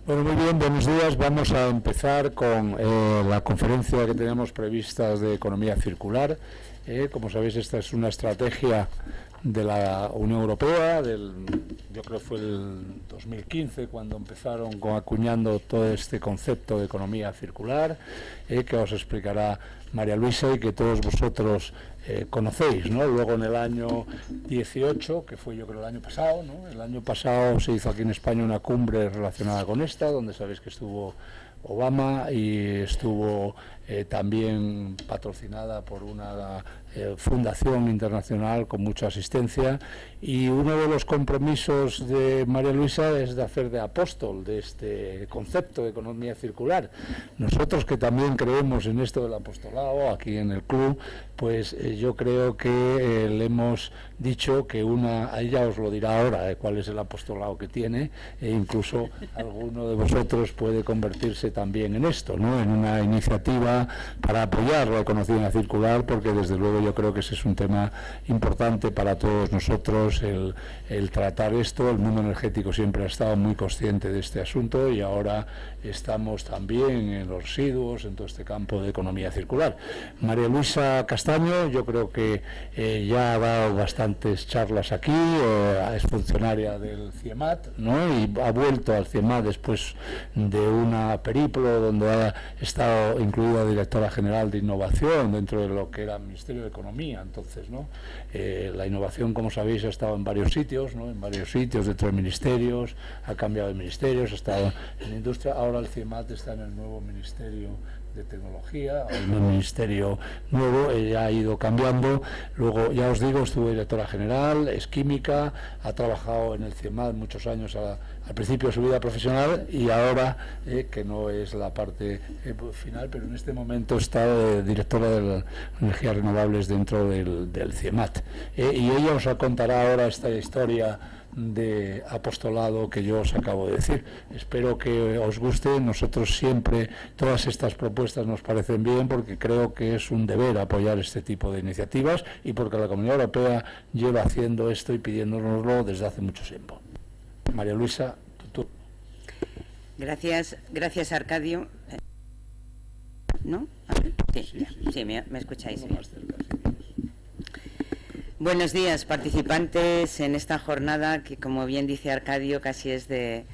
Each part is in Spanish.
Bueno, muy bien, buenos días. Vamos a empezar con la conferencia que tenemos previstas de economía circular. Como sabéis, esta es una estrategia de la Unión Europea, yo creo que fue el 2015 cuando empezaron acuñando todo este concepto de economía circular, que os explicará María Luisa y que todos vosotros conocéis, ¿no? Luego en el año 18, que fue yo creo el año pasado, ¿no? El año pasado se hizo aquí en España una cumbre relacionada con esta, donde sabéis que estuvo Obama y estuvo también patrocinada por una fundación internacional con mucha asistencia, y uno de los compromisos de María Luisa es de hacer de apóstol de este concepto de economía circular. Nosotros, que también creemos en esto del apostolado aquí en el club, pues yo creo que le hemos dicho que ella os lo dirá ahora, cuál es el apostolado que tiene, e incluso alguno de vosotros puede convertirse también en esto, ¿no? En una iniciativa para apoyar la economía circular, porque desde luego yo creo que ese es un tema importante para todos nosotros, el tratar esto. El mundo energético siempre ha estado muy consciente de este asunto y ahora estamos también en los residuos, en todo este campo de economía circular. María Luisa Castaño, yo creo que ya ha dado bastantes charlas aquí, es funcionaria del CIEMAT, ¿no? Y ha vuelto al CIEMAT después de una periplo donde ha estado incluida directora general de innovación dentro de lo que era el Ministerio de Economía. Entonces, ¿no? La innovación, como sabéis, ha estado en varios sitios, ¿no? En varios sitios dentro de ministerios, ha cambiado de ministerios, ha estado en industria. Ahora el CIEMAT está en el nuevo Ministerio de Tecnología, en un ministerio nuevo, ella ha ido cambiando. Luego, ya os digo, estuvo directora general, es química, ha trabajado en el CIEMAT muchos años al principio de su vida profesional, y ahora, que no es la parte final, pero en este momento está directora de energías renovables dentro del CIEMAT. Y ella os contará ahora esta historia de apostolado que yo os acabo de decir. Espero que os guste. Nosotros siempre, todas estas propuestas nos parecen bien, porque creo que es un deber apoyar este tipo de iniciativas y porque la Comunidad Europea lleva haciendo esto y pidiéndonoslo desde hace mucho tiempo. María Luisa, tú. Gracias Arcadio. ¿No? Sí, me escucháis bien. Buenos días, participantes en esta jornada que, como bien dice Arcadio, casi es de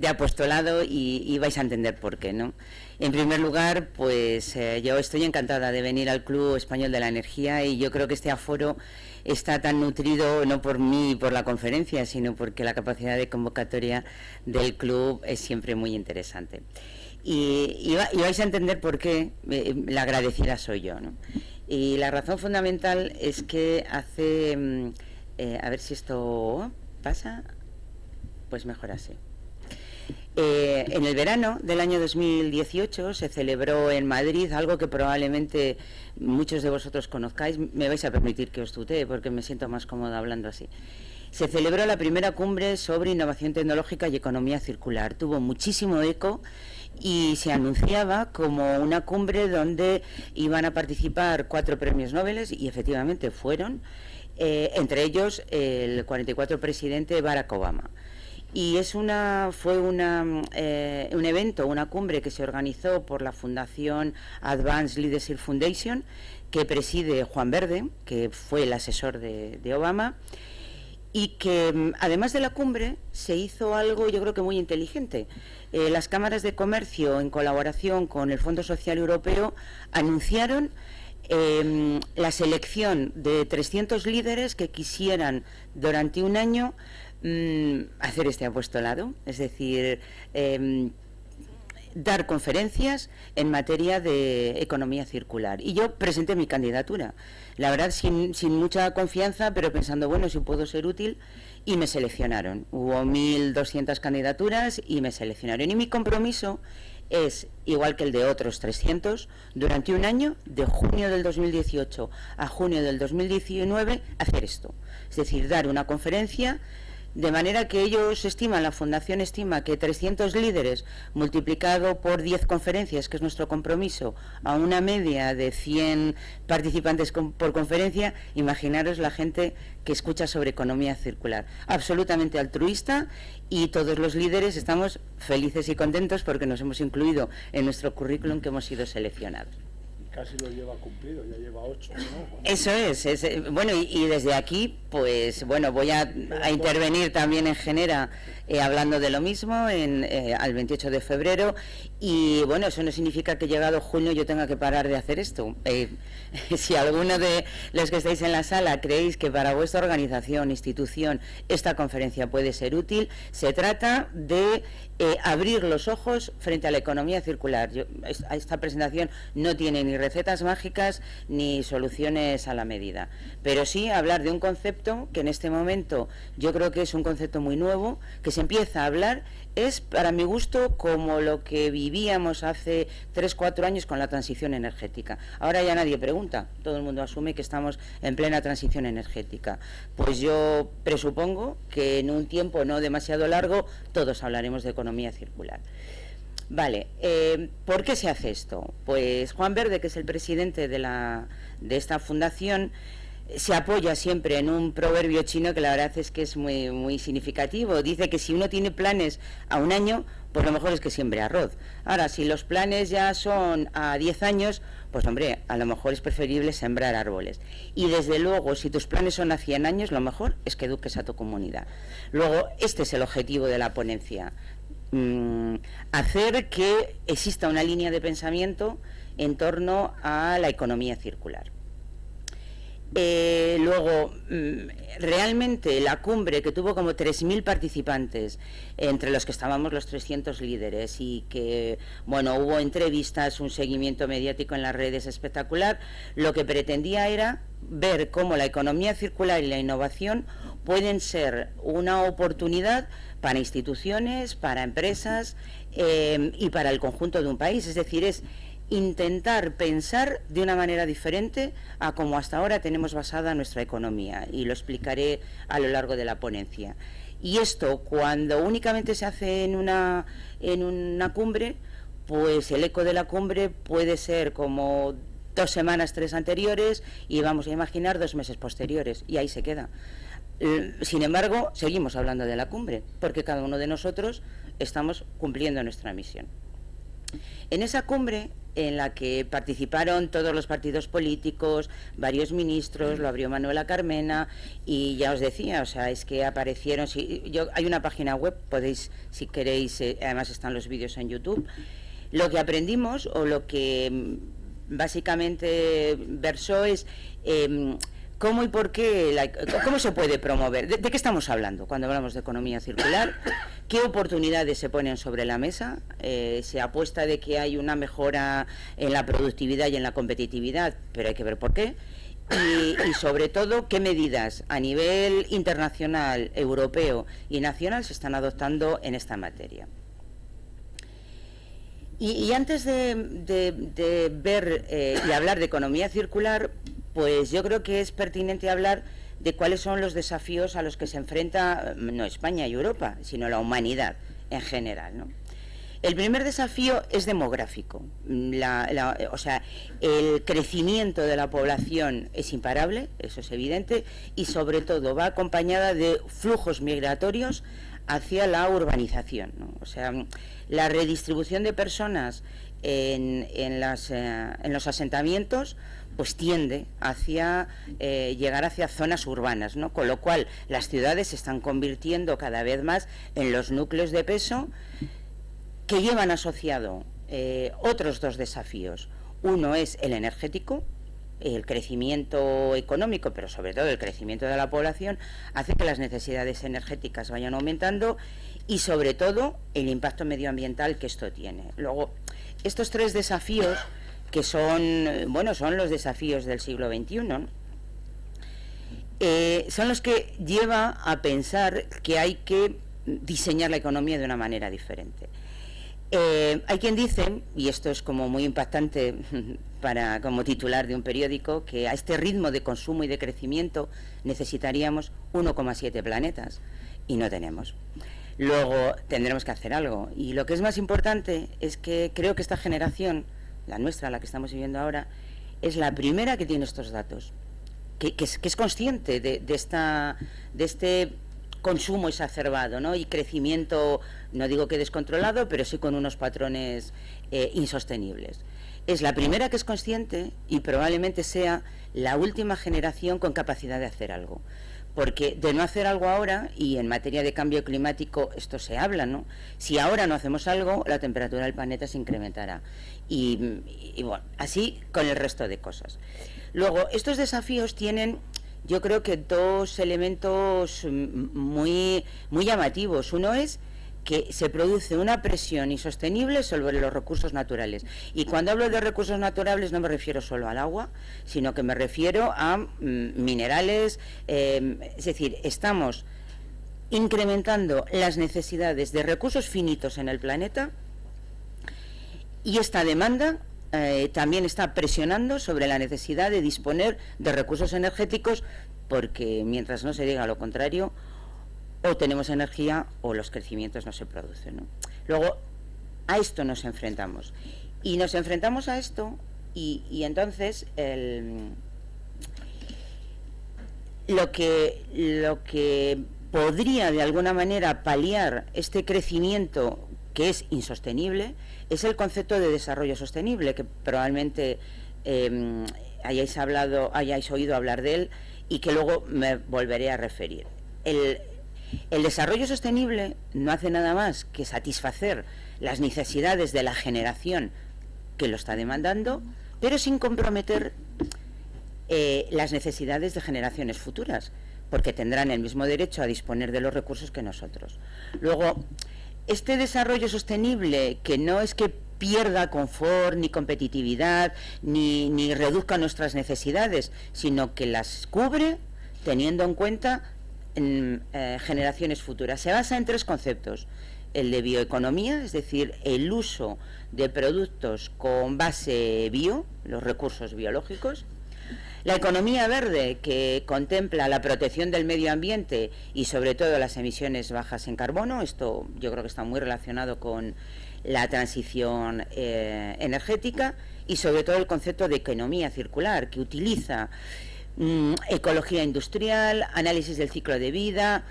apostolado, y vais a entender por qué, ¿no? En primer lugar, pues yo estoy encantada de venir al Club Español de la Energía, y yo creo que este aforo está tan nutrido no por mí y por la conferencia, sino porque la capacidad de convocatoria del club es siempre muy interesante. Y vais a entender por qué la agradecida soy yo, ¿no? Y la razón fundamental es que hace, a ver si esto pasa, pues mejor así. En el verano del año 2018 se celebró en Madrid algo que probablemente muchos de vosotros conozcáis. Me vais a permitir que os tutee porque me siento más cómoda hablando así. Se celebró la primera cumbre sobre innovación tecnológica y economía circular. Tuvo muchísimo eco y se anunciaba como una cumbre donde iban a participar 4 premios Nobel, y efectivamente fueron, entre ellos el 44 presidente Barack Obama. Y fue un evento, una cumbre que se organizó por la Fundación Advanced Leadership Foundation, que preside Juan Verde, que fue el asesor de Obama, y que además de la cumbre se hizo algo, yo creo que muy inteligente. Las cámaras de comercio, en colaboración con el Fondo Social Europeo, anunciaron la selección de 300 líderes que quisieran durante un año hacer este apostolado, es decir, dar conferencias en materia de economía circular. Y yo presenté mi candidatura, la verdad sin mucha confianza, pero pensando, bueno, si puedo ser útil, y me seleccionaron. Hubo 1.200 candidaturas y me seleccionaron. Y mi compromiso es, igual que el de otros 300, durante un año, de junio del 2018 a junio del 2019, hacer esto. Es decir, dar una conferencia De manera que ellos estiman, la Fundación estima que 300 líderes multiplicado por 10 conferencias, que es nuestro compromiso, a una media de 100 participantes por conferencia, imaginaros la gente que escucha sobre economía circular. Absolutamente altruista, y todos los líderes estamos felices y contentos porque nos hemos incluido en nuestro currículum que hemos sido seleccionados. Casi lo lleva cumplido, ya lleva 8, ¿no? Eso es bueno, y desde aquí, pues bueno, voy a intervenir también en Genera, hablando de lo mismo, al 28 de febrero, y bueno, eso no significa que llegado junio yo tenga que parar de hacer esto. Si alguno de los que estáis en la sala creéis que para vuestra organización, institución, esta conferencia puede ser útil, se trata de abrir los ojos frente a la economía circular. Esta presentación no tiene ni recetas mágicas ni soluciones a la medida, pero sí hablar de un concepto que en este momento yo creo que es un concepto muy nuevo, que se empieza a hablar, es para mi gusto como lo que vivíamos hace 3-4 años con la transición energética. Ahora ya nadie pregunta, todo el mundo asume que estamos en plena transición energética. Pues yo presupongo que en un tiempo no demasiado largo todos hablaremos de economía circular. Vale, ¿por qué se hace esto? Pues Juan Verde, que es el presidente de esta fundación, se apoya siempre en un proverbio chino que la verdad es que es muy, muy significativo. Dice que si uno tiene planes a un año, pues lo mejor es que siembre arroz. Ahora, si los planes ya son a 10 años, pues hombre, a lo mejor es preferible sembrar árboles. Y desde luego, si tus planes son a 100 años, lo mejor es que eduques a tu comunidad. Luego, este es el objetivo de la ponencia. Hacer que exista una línea de pensamiento en torno a la economía circular. Luego, realmente la cumbre, que tuvo como 3.000 participantes, entre los que estábamos los 300 líderes, y que, bueno, hubo entrevistas, un seguimiento mediático en las redes espectacular, lo que pretendía era ver cómo la economía circular y la innovación pueden ser una oportunidad para instituciones, para empresas y para el conjunto de un país. Es decir, es intentar pensar de una manera diferente a como hasta ahora tenemos basada nuestra economía, y lo explicaré a lo largo de la ponencia. Y esto, cuando únicamente se hace en una cumbre, pues el eco de la cumbre puede ser como 2 semanas, 3 anteriores, y vamos a imaginar 2 meses posteriores, y ahí se queda. Sin embargo, seguimos hablando de la cumbre, porque cada uno de nosotros estamos cumpliendo nuestra misión. En esa cumbre, en la que participaron todos los partidos políticos, varios ministros, lo abrió Manuela Carmena, y ya os decía, o sea, es que aparecieron, hay una página web, podéis, si queréis, además están los vídeos en YouTube. Lo que aprendimos, o lo que básicamente versó, es cómo y por qué, cómo se puede promover, de qué estamos hablando cuando hablamos de economía circular, qué oportunidades se ponen sobre la mesa, se apuesta de que hay una mejora en la productividad y en la competitividad, pero hay que ver por qué, y sobre todo qué medidas a nivel internacional, europeo y nacional se están adoptando en esta materia. Y antes de ver y hablar de economía circular, pues yo creo que es pertinente hablar de cuáles son los desafíos a los que se enfrenta no España y Europa, sino la humanidad en general, ¿no? El primer desafío es demográfico. O sea, el crecimiento de la población es imparable, eso es evidente, y sobre todo va acompañada de flujos migratorios hacia la urbanización, ¿no? O sea, la redistribución de personas en los asentamientos pues tiende hacia llegar hacia zonas urbanas, ¿no? Con lo cual las ciudades se están convirtiendo cada vez más en los núcleos de peso, que llevan asociado otros 2 desafíos. Uno es el energético. El crecimiento económico, pero sobre todo el crecimiento de la población, hace que las necesidades energéticas vayan aumentando, y sobre todo el impacto medioambiental que esto tiene. Luego, estos 3 desafíos, que son, bueno, son los desafíos del siglo XXI, ¿no? Son los que lleva a pensar que hay que diseñar la economía de una manera diferente. Hay quien dice, y esto es como muy impactante como titular de un periódico, que a este ritmo de consumo y de crecimiento necesitaríamos 1,7 planetas. y no tenemos. Luego tendremos que hacer algo. Y lo que es más importante es que creo que esta generación, la nuestra, la que estamos viviendo ahora, es la primera que tiene estos datos, que es consciente de este consumo exacerbado, ¿no? Y crecimiento, no digo que descontrolado, pero sí con unos patrones insostenibles. Es la primera que es consciente y probablemente sea la última generación con capacidad de hacer algo. Porque de no hacer algo ahora, y en materia de cambio climático esto se habla, ¿no? Si ahora no hacemos algo, la temperatura del planeta se incrementará. Y bueno, así con el resto de cosas. Luego, estos desafíos tienen, yo creo que dos elementos muy llamativos. Uno es que se produce una presión insostenible sobre los recursos naturales. Y cuando hablo de recursos naturales no me refiero solo al agua, sino que me refiero a minerales, es decir, estamos incrementando las necesidades de recursos finitos en el planeta y esta demanda también está presionando sobre la necesidad de disponer de recursos energéticos, porque mientras no se diga lo contrario, o tenemos energía o los crecimientos no se producen, ¿no? Luego, a esto nos enfrentamos. Y nos enfrentamos a esto y entonces lo que podría de alguna manera paliar este crecimiento que es insostenible es el concepto de desarrollo sostenible, que probablemente hayáis oído hablar de él y que luego me volveré a referir. El desarrollo sostenible no hace nada más que satisfacer las necesidades de la generación que lo está demandando, pero sin comprometer las necesidades de generaciones futuras, porque tendrán el mismo derecho a disponer de los recursos que nosotros. Luego, este desarrollo sostenible, que no es que pierda confort, ni competitividad, ni reduzca nuestras necesidades, sino que las cubre teniendo en cuenta generaciones futuras. Se basa en tres conceptos: el de bioeconomía, es decir, el uso de productos con base bio, los recursos biológicos; la economía verde, que contempla la protección del medio ambiente y sobre todo las emisiones bajas en carbono. Esto yo creo que está muy relacionado con la transición energética; y sobre todo el concepto de economía circular, que utiliza ecología industrial, análisis del ciclo de vida,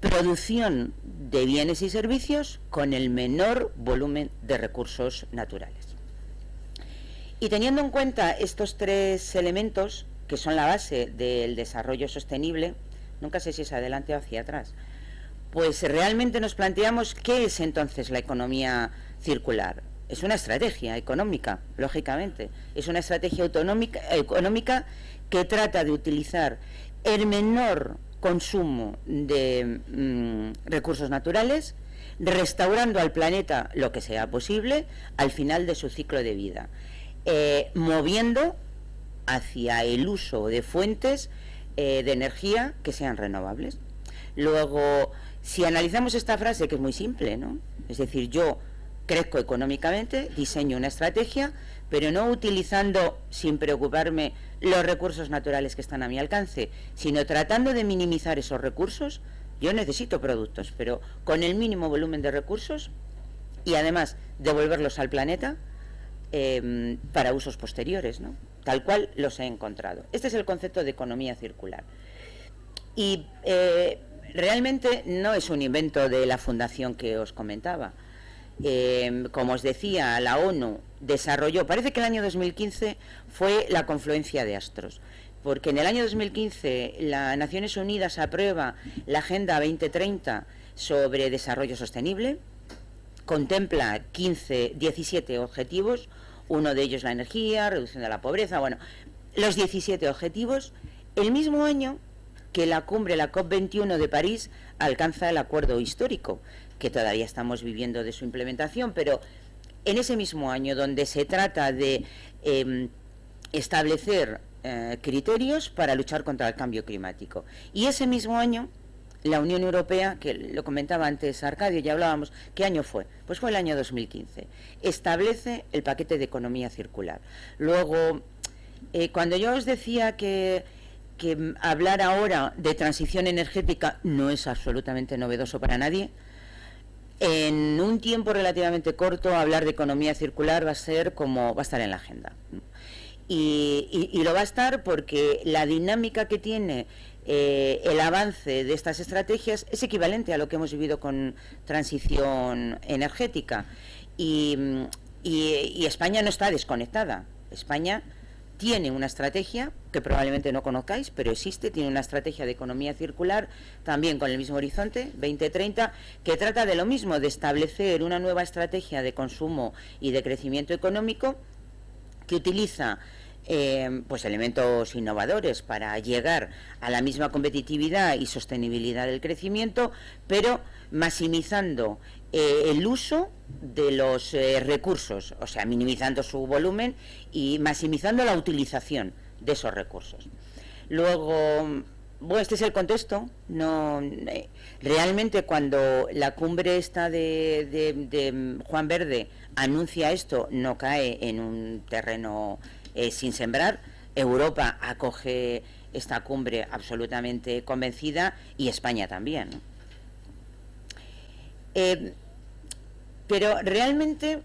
producción de bienes y servicios con el menor volumen de recursos naturales. Y teniendo en cuenta estos tres elementos, que son la base del desarrollo sostenible, nunca sé si es adelante o hacia atrás, pues realmente nos planteamos qué es entonces la economía circular. Es una estrategia económica, lógicamente, es una estrategia económica que trata de utilizar el menor consumo de recursos naturales, restaurando al planeta lo que sea posible al final de su ciclo de vida, moviendo hacia el uso de fuentes de energía que sean renovables. Luego, si analizamos esta frase, que es muy simple, ¿no? Es decir, yo crezco económicamente, diseño una estrategia, pero no utilizando, sin preocuparme, los recursos naturales que están a mi alcance, sino tratando de minimizar esos recursos. Yo necesito productos, pero con el mínimo volumen de recursos, y además devolverlos al planeta para usos posteriores, ¿no? Tal cual los he encontrado. Este es el concepto de economía circular. Y realmente no es un invento de la fundación que os comentaba. Como os decía, la ONU desarrolló, parece que el año 2015 fue la confluencia de astros, porque en el año 2015 las Naciones Unidas aprueba la Agenda 2030 sobre desarrollo sostenible, contempla 17 objetivos, uno de ellos la energía, reducción de la pobreza, bueno, los 17 objetivos, el mismo año que la cumbre, la COP21 de París, alcanza el acuerdo histórico, que todavía estamos viviendo de su implementación, pero en ese mismo año, donde se trata de establecer criterios para luchar contra el cambio climático. Y ese mismo año, la Unión Europea, que lo comentaba antes Arcadio, ya hablábamos, ¿qué año fue? Pues fue el año 2015. Establece el paquete de economía circular. Luego, cuando yo os decía que que hablar ahora de transición energética no es absolutamente novedoso para nadie. En un tiempo relativamente corto, hablar de economía circular va a estar en la agenda. Y lo va a estar porque la dinámica que tiene el avance de estas estrategias es equivalente a lo que hemos vivido con transición energética. Y España no está desconectada. España tiene una estrategia que probablemente no conozcáis, pero existe, tiene una estrategia de economía circular, también con el mismo horizonte, 2030, que trata de lo mismo, de establecer una nueva estrategia de consumo y de crecimiento económico que utiliza pues elementos innovadores para llegar a la misma competitividad y sostenibilidad del crecimiento, pero maximizando el uso de los recursos, o sea, minimizando su volumen y maximizando la utilización de esos recursos. Luego, bueno, este es el contexto. Realmente cuando la cumbre esta de Juan Verde anuncia esto, no cae en un terreno sin sembrar. Europa acoge esta cumbre absolutamente convencida y España también, ¿no? Pero realmente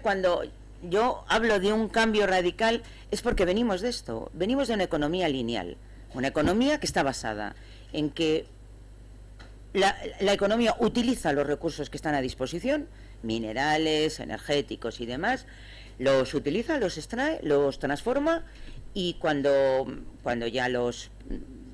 cuando yo hablo de un cambio radical es porque venimos de esto, venimos de una economía lineal, una economía que está basada en que la economía utiliza los recursos que están a disposición, minerales, energéticos y demás, los utiliza, los extrae, los transforma y cuando ya los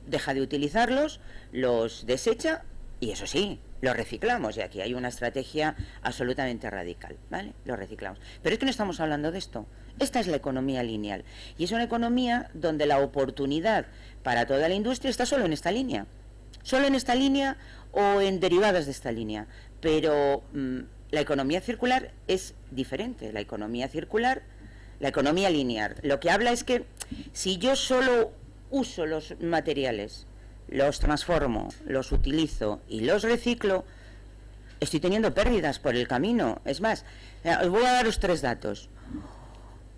deja de utilizarlos, los desecha y eso sí, lo reciclamos, y aquí hay una estrategia absolutamente radical, ¿vale? Lo reciclamos. Pero es que no estamos hablando de esto. Esta es la economía lineal. Y es una economía donde la oportunidad para toda la industria está solo en esta línea. Solo en esta línea o en derivadas de esta línea. Pero la economía circular es diferente. La economía circular, la economía lineal, lo que habla es que si yo solo uso los materiales, los transformo, los utilizo y los reciclo, estoy teniendo pérdidas por el camino. Es más, os voy a daros 3 datos.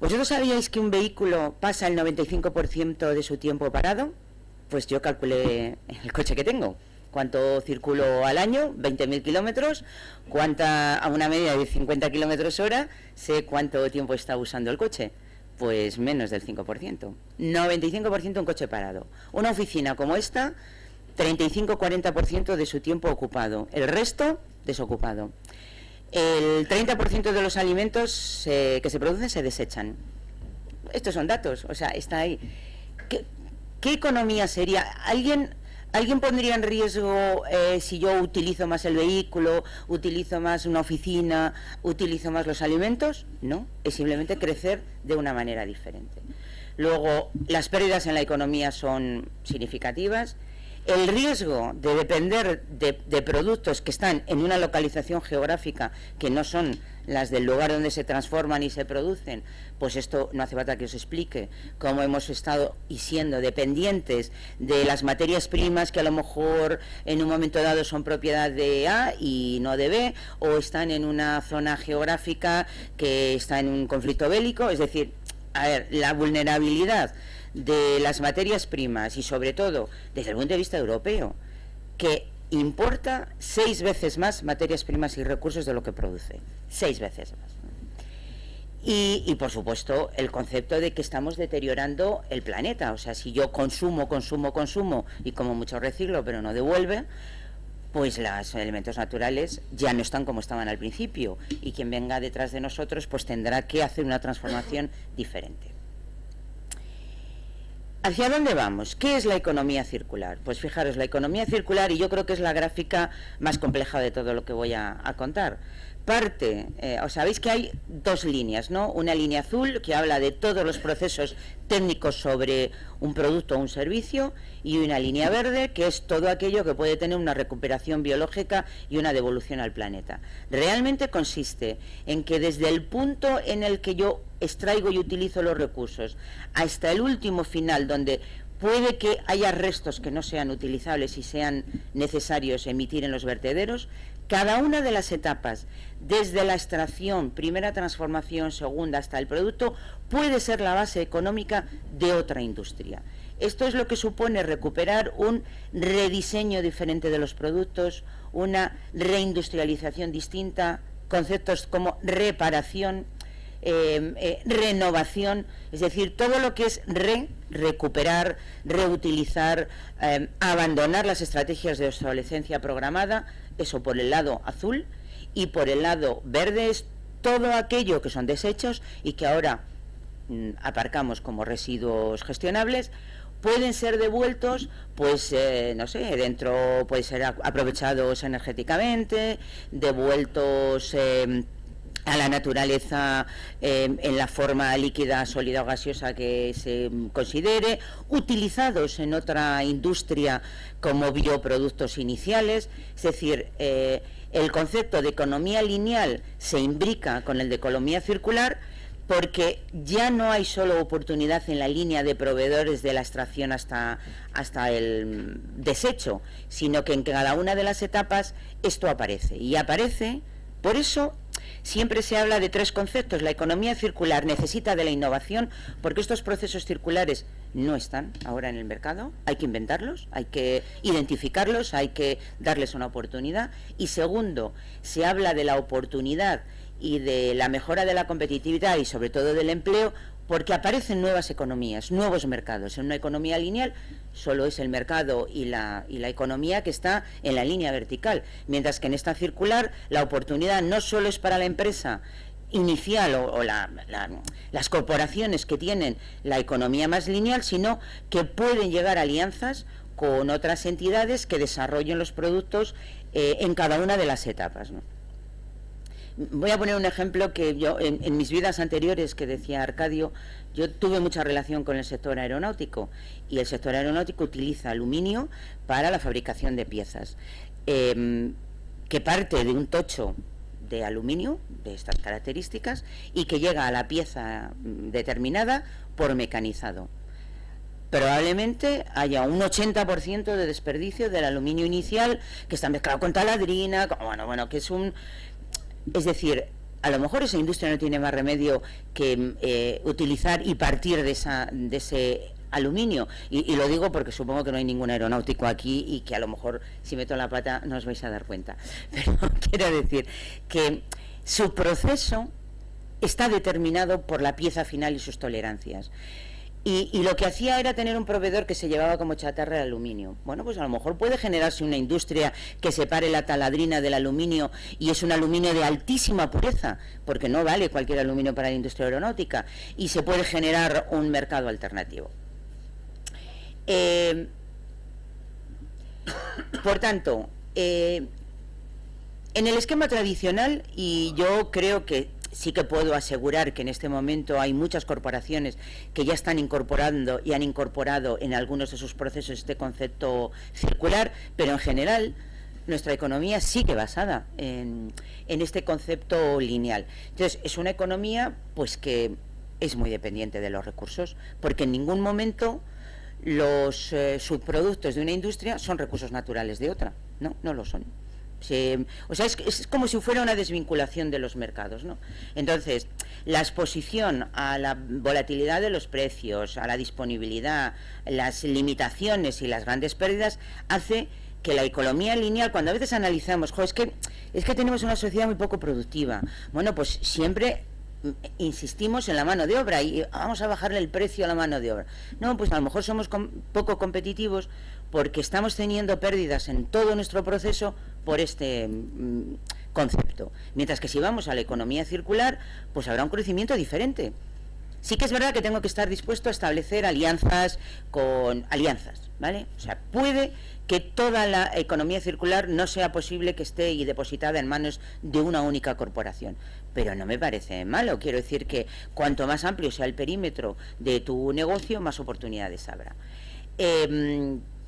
¿Vosotros sabíais que un vehículo pasa el 95% de su tiempo parado? Pues yo calculé el coche que tengo. ¿Cuánto circulo al año? 20.000 kilómetros. A una media de 50 kilómetros hora, sé cuánto tiempo está usando el coche. Pues menos del 5%. 95% un coche parado. Una oficina como esta, 35-40% de su tiempo ocupado. El resto, desocupado. El 30% de los alimentos que se producen se desechan. Estos son datos, o sea, está ahí. ¿Qué economía sería? ¿Alguien pondría en riesgo si yo utilizo más el vehículo, utilizo más una oficina, utilizo más los alimentos? No, es simplemente crecer de una manera diferente. Luego, las pérdidas en la economía son significativas. El riesgo de depender de productos que están en una localización geográfica que no son las del lugar donde se transforman y se producen, pues esto no hace falta que os explique cómo hemos estado y siendo dependientes de las materias primas que a lo mejor en un momento dado son propiedad de A y no de B, o están en una zona geográfica que está en un conflicto bélico. Es decir, a ver, la vulnerabilidad de las materias primas y sobre todo desde el punto de vista europeo, que importa 6 veces más materias primas y recursos de lo que produce, 6 veces más. Y por supuesto el concepto de que estamos deteriorando el planeta. O sea, si yo consumo y como mucho reciclo pero no devuelve, pues los elementos naturales ya no están como estaban al principio, y quien venga detrás de nosotros pues tendrá que hacer una transformación diferente. ¿Hacia dónde vamos? ¿Qué es la economía circular? Pues fijaros, la economía circular, y yo creo que es la gráfica más compleja de todo lo que voy a contar. Os sabéis que hay 2 líneas, ¿no? Una línea azul que habla de todos los procesos técnicos sobre un producto o un servicio, y una línea verde que es todo aquello que puede tener una recuperación biológica y una devolución al planeta. Realmente consiste en que desde el punto en el que yo extraigo y utilizo los recursos hasta el último final, donde puede que haya restos que no sean utilizables y sean necesarios emitir en los vertederos, cada una de las etapas, desde la extracción, primera transformación, segunda, hasta el producto, puede ser la base económica de otra industria. Esto es lo que supone recuperar un rediseño diferente de los productos, una reindustrialización distinta, conceptos como reparación, renovación, es decir, todo lo que es recuperar, reutilizar, abandonar las estrategias de obsolescencia programada, eso por el lado azul, y por el lado verde es todo aquello que son desechos y que ahora aparcamos como residuos gestionables, pueden ser devueltos, pues, no sé, dentro puede ser aprovechados energéticamente, devueltos a la naturaleza en la forma líquida, sólida o gaseosa que se considere, utilizados en otra industria como bioproductos iniciales, es decir, el concepto de economía lineal se imbrica con el de economía circular, porque ya no hay solo oportunidad en la línea de proveedores de la extracción hasta el desecho, sino que en cada una de las etapas esto aparece. Y aparece, por eso siempre se habla de tres conceptos. La economía circular necesita de la innovación, porque estos procesos circulares no están ahora en el mercado, hay que inventarlos, hay que identificarlos, hay que darles una oportunidad. Y segundo, se habla de la oportunidad y de la mejora de la competitividad y sobre todo del empleo, porque aparecen nuevas economías, nuevos mercados. En una economía lineal solo es el mercado y la economía que está en la línea vertical, mientras que en esta circular la oportunidad no solo es para la empresa inicial o las corporaciones que tienen la economía más lineal, sino que pueden llegar a alianzas con otras entidades que desarrollen los productos en cada una de las etapas, ¿no? Voy a poner un ejemplo que yo, en mis vidas anteriores, que decía Arcadio, yo tuve mucha relación con el sector aeronáutico, y el sector aeronáutico utiliza aluminio para la fabricación de piezas, que parte de un tocho de aluminio de estas características y que llega a la pieza determinada por mecanizado. Probablemente haya un 80% de desperdicio del aluminio inicial, que está mezclado con taladrina, bueno, que es un... Es decir, a lo mejor esa industria no tiene más remedio que utilizar y partir de ese aluminio, y lo digo porque supongo que no hay ningún aeronáutico aquí y que a lo mejor si meto la pata no os vais a dar cuenta, pero quiero decir que su proceso está determinado por la pieza final y sus tolerancias. Y lo que hacía era tener un proveedor que se llevaba como chatarra el aluminio. Bueno, pues a lo mejor puede generarse una industria que separe la taladrina del aluminio, y es un aluminio de altísima pureza, porque no vale cualquier aluminio para la industria aeronáutica, y se puede generar un mercado alternativo. Por tanto, en el esquema tradicional, y yo creo que sí que puedo asegurar que en este momento hay muchas corporaciones que ya están incorporando y han incorporado en algunos de sus procesos este concepto circular, pero en general nuestra economía sigue basada en este concepto lineal. Entonces, es una economía pues que es muy dependiente de los recursos, porque en ningún momento los subproductos de una industria son recursos naturales de otra, no lo son. O sea, es como si fuera una desvinculación de los mercados, ¿no? Entonces, la exposición a la volatilidad de los precios, a la disponibilidad, las limitaciones y las grandes pérdidas, hace que la economía lineal, cuando a veces analizamos, es que tenemos una sociedad muy poco productiva, bueno, pues siempre insistimos en la mano de obra y vamos a bajarle el precio a la mano de obra. No, pues a lo mejor somos poco competitivos porque estamos teniendo pérdidas en todo nuestro proceso por este concepto. Mientras que si vamos a la economía circular, pues habrá un crecimiento diferente. Sí que es verdad que tengo que estar dispuesto a establecer alianzas, ¿vale? O sea, puede que toda la economía circular no sea posible que esté depositada en manos de una única corporación, pero no me parece malo. Quiero decir que cuanto más amplio sea el perímetro de tu negocio, más oportunidades habrá.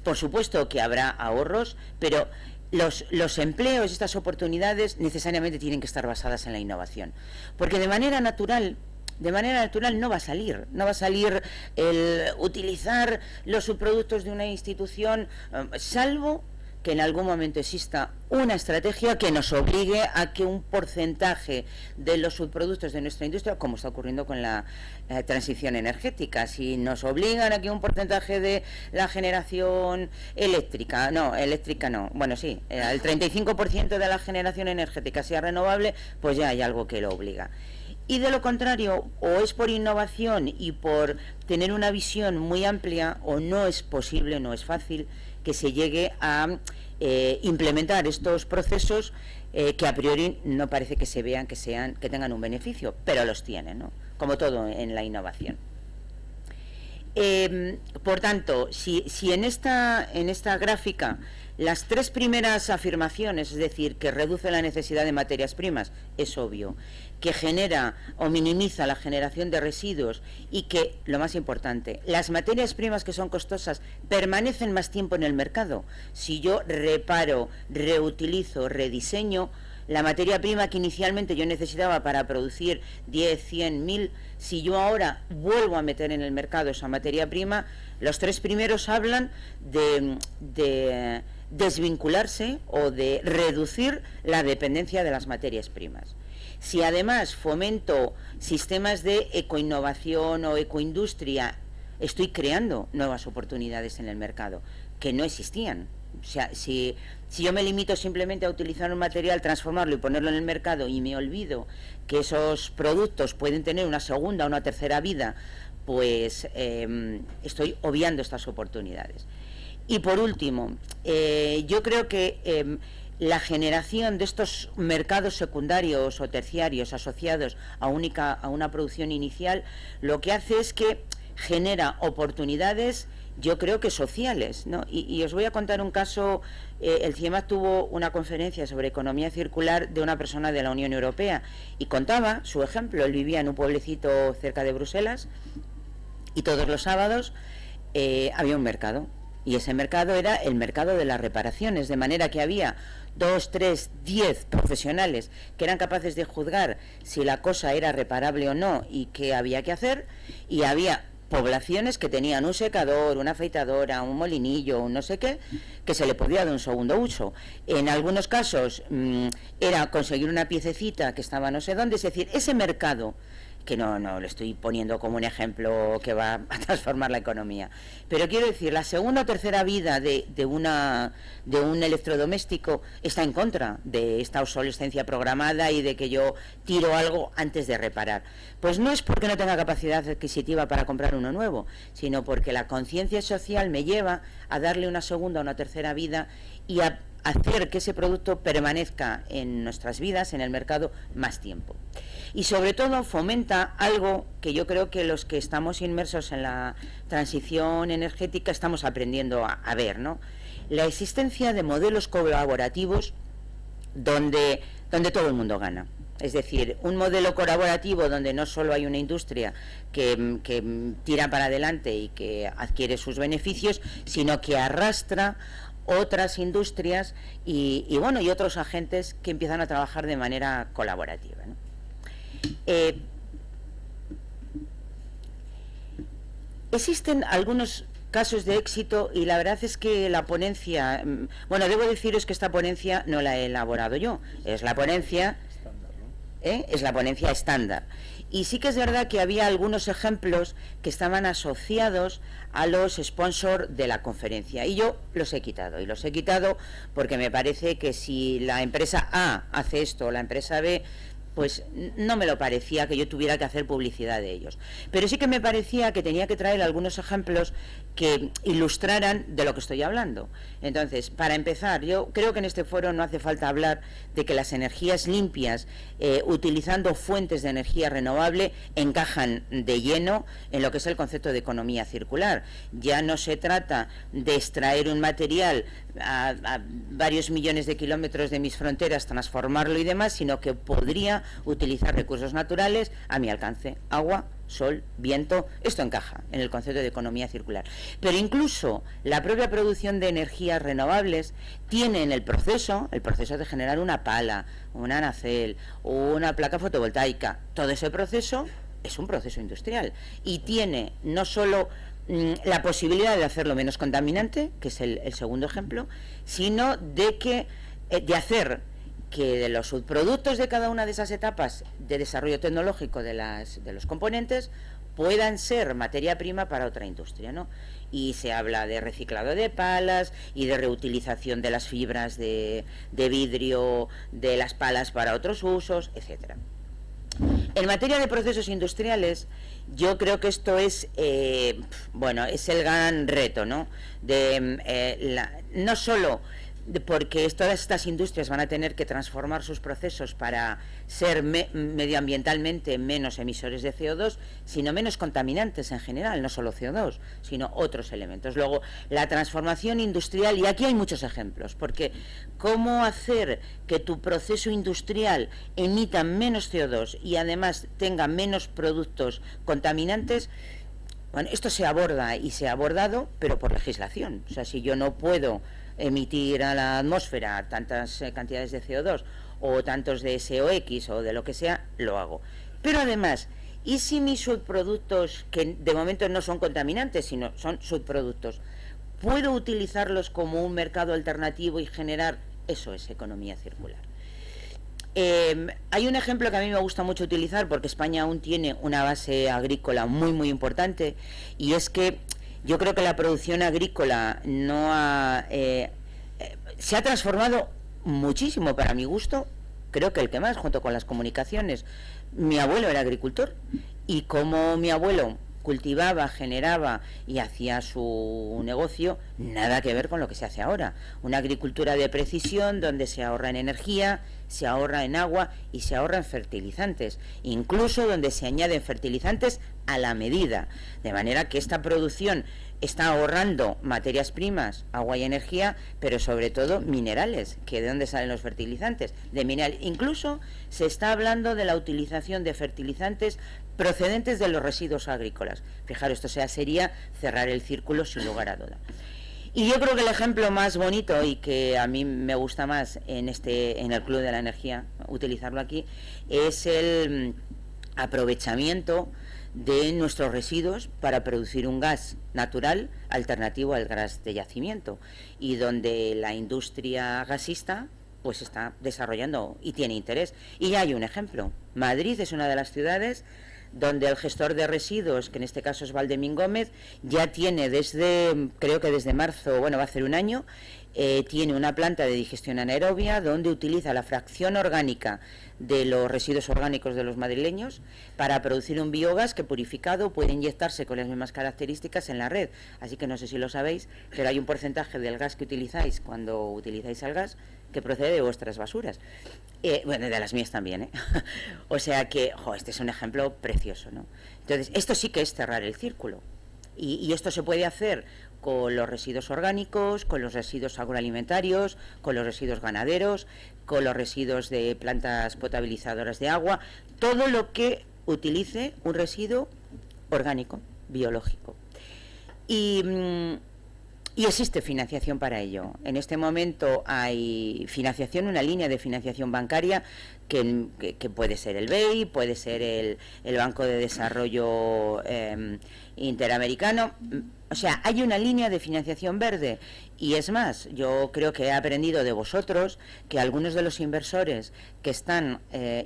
Por supuesto que habrá ahorros, pero los empleos, estas oportunidades necesariamente tienen que estar basadas en la innovación, porque de manera natural no va a salir el utilizar los subproductos de una institución, salvo que en algún momento exista una estrategia que nos obligue a que un porcentaje de los subproductos de nuestra industria, como está ocurriendo con la transición energética, si nos obligan a que un porcentaje de la generación eléctrica no, bueno, sí, el 35% de la generación energética sea renovable, pues ya hay algo que lo obliga. Y de lo contrario, o es por innovación y por tener una visión muy amplia, o no es posible, no es fácil que se llegue a implementar estos procesos que a priori no parece que se vean que tengan un beneficio, pero los tienen, ¿no? Como todo en la innovación. Por tanto, si en esta gráfica las tres primeras afirmaciones, es decir, que reduce la necesidad de materias primas, es obvio, que genera o minimiza la generación de residuos y que, lo más importante, las materias primas que son costosas permanecen más tiempo en el mercado. Si yo reparo, reutilizo, rediseño, la materia prima que inicialmente yo necesitaba para producir 10, 100, 1000, si yo ahora vuelvo a meter en el mercado esa materia prima, los tres primeros hablan de desvincularse o de reducir la dependencia de las materias primas. Si además fomento sistemas de ecoinnovación o ecoindustria, estoy creando nuevas oportunidades en el mercado que no existían. O sea, si yo me limito simplemente a utilizar un material, transformarlo y ponerlo en el mercado y me olvido que esos productos pueden tener una segunda o una tercera vida, pues estoy obviando estas oportunidades. Y por último, yo creo que la generación de estos mercados secundarios o terciarios asociados a una producción inicial, lo que hace es que genera oportunidades, yo creo que sociales, ¿no? Y os voy a contar un caso. El CIEMAT tuvo una conferencia sobre economía circular de una persona de la Unión Europea y contaba su ejemplo. Él vivía en un pueblecito cerca de Bruselas y todos los sábados había un mercado, y ese mercado era el mercado de las reparaciones, de manera que había 2, 3, 10 profesionales que eran capaces de juzgar si la cosa era reparable o no y qué había que hacer, y había poblaciones que tenían un secador, una afeitadora, un molinillo, un no sé qué, que se le podía dar un segundo uso. En algunos casos era conseguir una piececita que estaba no sé dónde, es decir, ese mercado, que no lo estoy poniendo como un ejemplo que va a transformar la economía, pero quiero decir, la segunda o tercera vida de un electrodoméstico está en contra de esta obsolescencia programada y de que yo tiro algo antes de reparar. Pues no es porque no tenga capacidad adquisitiva para comprar uno nuevo, sino porque la conciencia social me lleva a darle una segunda o una tercera vida y a hacer que ese producto permanezca en nuestras vidas, en el mercado, más tiempo. Y sobre todo fomenta algo que yo creo que los que estamos inmersos en la transición energética estamos aprendiendo a ver, ¿no? La existencia de modelos colaborativos donde todo el mundo gana. Es decir, un modelo colaborativo donde no solo hay una industria que tira para adelante y que adquiere sus beneficios, sino que arrastra otras industrias y otros agentes que empiezan a trabajar de manera colaborativa, ¿no? Existen algunos casos de éxito y la verdad es que la ponencia, debo deciros que esta ponencia no la he elaborado yo, es la ponencia estándar, ¿no? Es la ponencia estándar. Y sí que es verdad que había algunos ejemplos que estaban asociados a los sponsors de la conferencia y yo los he quitado, porque me parece que si la empresa A hace esto o la empresa B, pues no me lo parecía que yo tuviera que hacer publicidad de ellos. Pero sí que me parecía que tenía que traer algunos ejemplos que ilustraran de lo que estoy hablando. Entonces, para empezar, yo creo que en este foro no hace falta hablar de que las energías limpias, utilizando fuentes de energía renovable, encajan de lleno en lo que es el concepto de economía circular. Ya no se trata de extraer un material a varios millones de kilómetros de mis fronteras, transformarlo y demás, sino que podría utilizar recursos naturales a mi alcance: agua, sol, viento. Esto encaja en el concepto de economía circular. Pero incluso la propia producción de energías renovables tiene en el proceso de generar una pala, una nacel, una placa fotovoltaica. Todo ese proceso es un proceso industrial y tiene no solo la posibilidad de hacerlo menos contaminante, que es el segundo ejemplo, sino de hacer que de los subproductos de cada una de esas etapas de desarrollo tecnológico de los componentes puedan ser materia prima para otra industria, ¿no? Y se habla de reciclado de palas y de reutilización de las fibras de vidrio de las palas para otros usos, etcétera. En materia de procesos industriales, yo creo que esto es, bueno, es el gran reto, ¿no? No solo porque todas estas industrias van a tener que transformar sus procesos para ser medioambientalmente menos emisores de CO2, sino menos contaminantes en general, no solo CO2, sino otros elementos. Luego, la transformación industrial, y aquí hay muchos ejemplos, porque cómo hacer que tu proceso industrial emita menos CO2 y además tenga menos productos contaminantes. Bueno, esto se aborda y se ha abordado, pero por legislación. O sea, si yo no puedo emitir a la atmósfera tantas cantidades de CO2 o tantos de SOx o de lo que sea, lo hago. Pero además, ¿y si mis subproductos, que de momento no son contaminantes, sino son subproductos, puedo utilizarlos como un mercado alternativo y generar? Eso es economía circular. Hay un ejemplo que a mí me gusta mucho utilizar, porque España aún tiene una base agrícola muy importante, y es que yo creo que la producción agrícola se ha transformado muchísimo para mi gusto, creo que el que más, junto con las comunicaciones. Mi abuelo era agricultor, y como mi abuelo cultivaba, generaba y hacía su negocio, nada que ver con lo que se hace ahora. Una agricultura de precisión donde se ahorra en energía, se ahorra en agua y se ahorra en fertilizantes, incluso donde se añaden fertilizantes a la medida, de manera que esta producción está ahorrando materias primas, agua y energía, pero sobre todo minerales, que de dónde salen los fertilizantes, de minerales. Incluso se está hablando de la utilización de fertilizantes procedentes de los residuos agrícolas. Fijaros, esto sería cerrar el círculo sin lugar a duda. Y yo creo que el ejemplo más bonito, y que a mí me gusta más en el Club de la Energía, utilizarlo aquí, es el aprovechamiento de nuestros residuos para producir un gas natural alternativo al gas de yacimiento, y donde la industria gasista pues está desarrollando y tiene interés. Y ya hay un ejemplo. Madrid es una de las ciudades donde el gestor de residuos, que en este caso es Valdemín Gómez, ya tiene creo que desde marzo, bueno, va a hacer un año, tiene una planta de digestión anaerobia donde utiliza la fracción orgánica de los residuos orgánicos de los madrileños para producir un biogás que, purificado, puede inyectarse con las mismas características en la red. Así que no sé si lo sabéis, pero hay un porcentaje del gas que utilizáis cuando utilizáis el gas que procede de vuestras basuras. Bueno, de las mías también, ¿eh? O sea que, este es un ejemplo precioso, ¿no? Entonces, esto sí que es cerrar el círculo. Y esto se puede hacer con los residuos orgánicos, con los residuos agroalimentarios, con los residuos ganaderos, con los residuos de plantas potabilizadoras de agua, todo lo que utilice un residuo orgánico, biológico. Y existe financiación para ello. En este momento hay financiación, una línea de financiación bancaria que puede ser el BEI, puede ser el Banco de Desarrollo Interamericano. O sea, hay una línea de financiación verde. Y es más, yo creo que he aprendido de vosotros que algunos de los inversores que están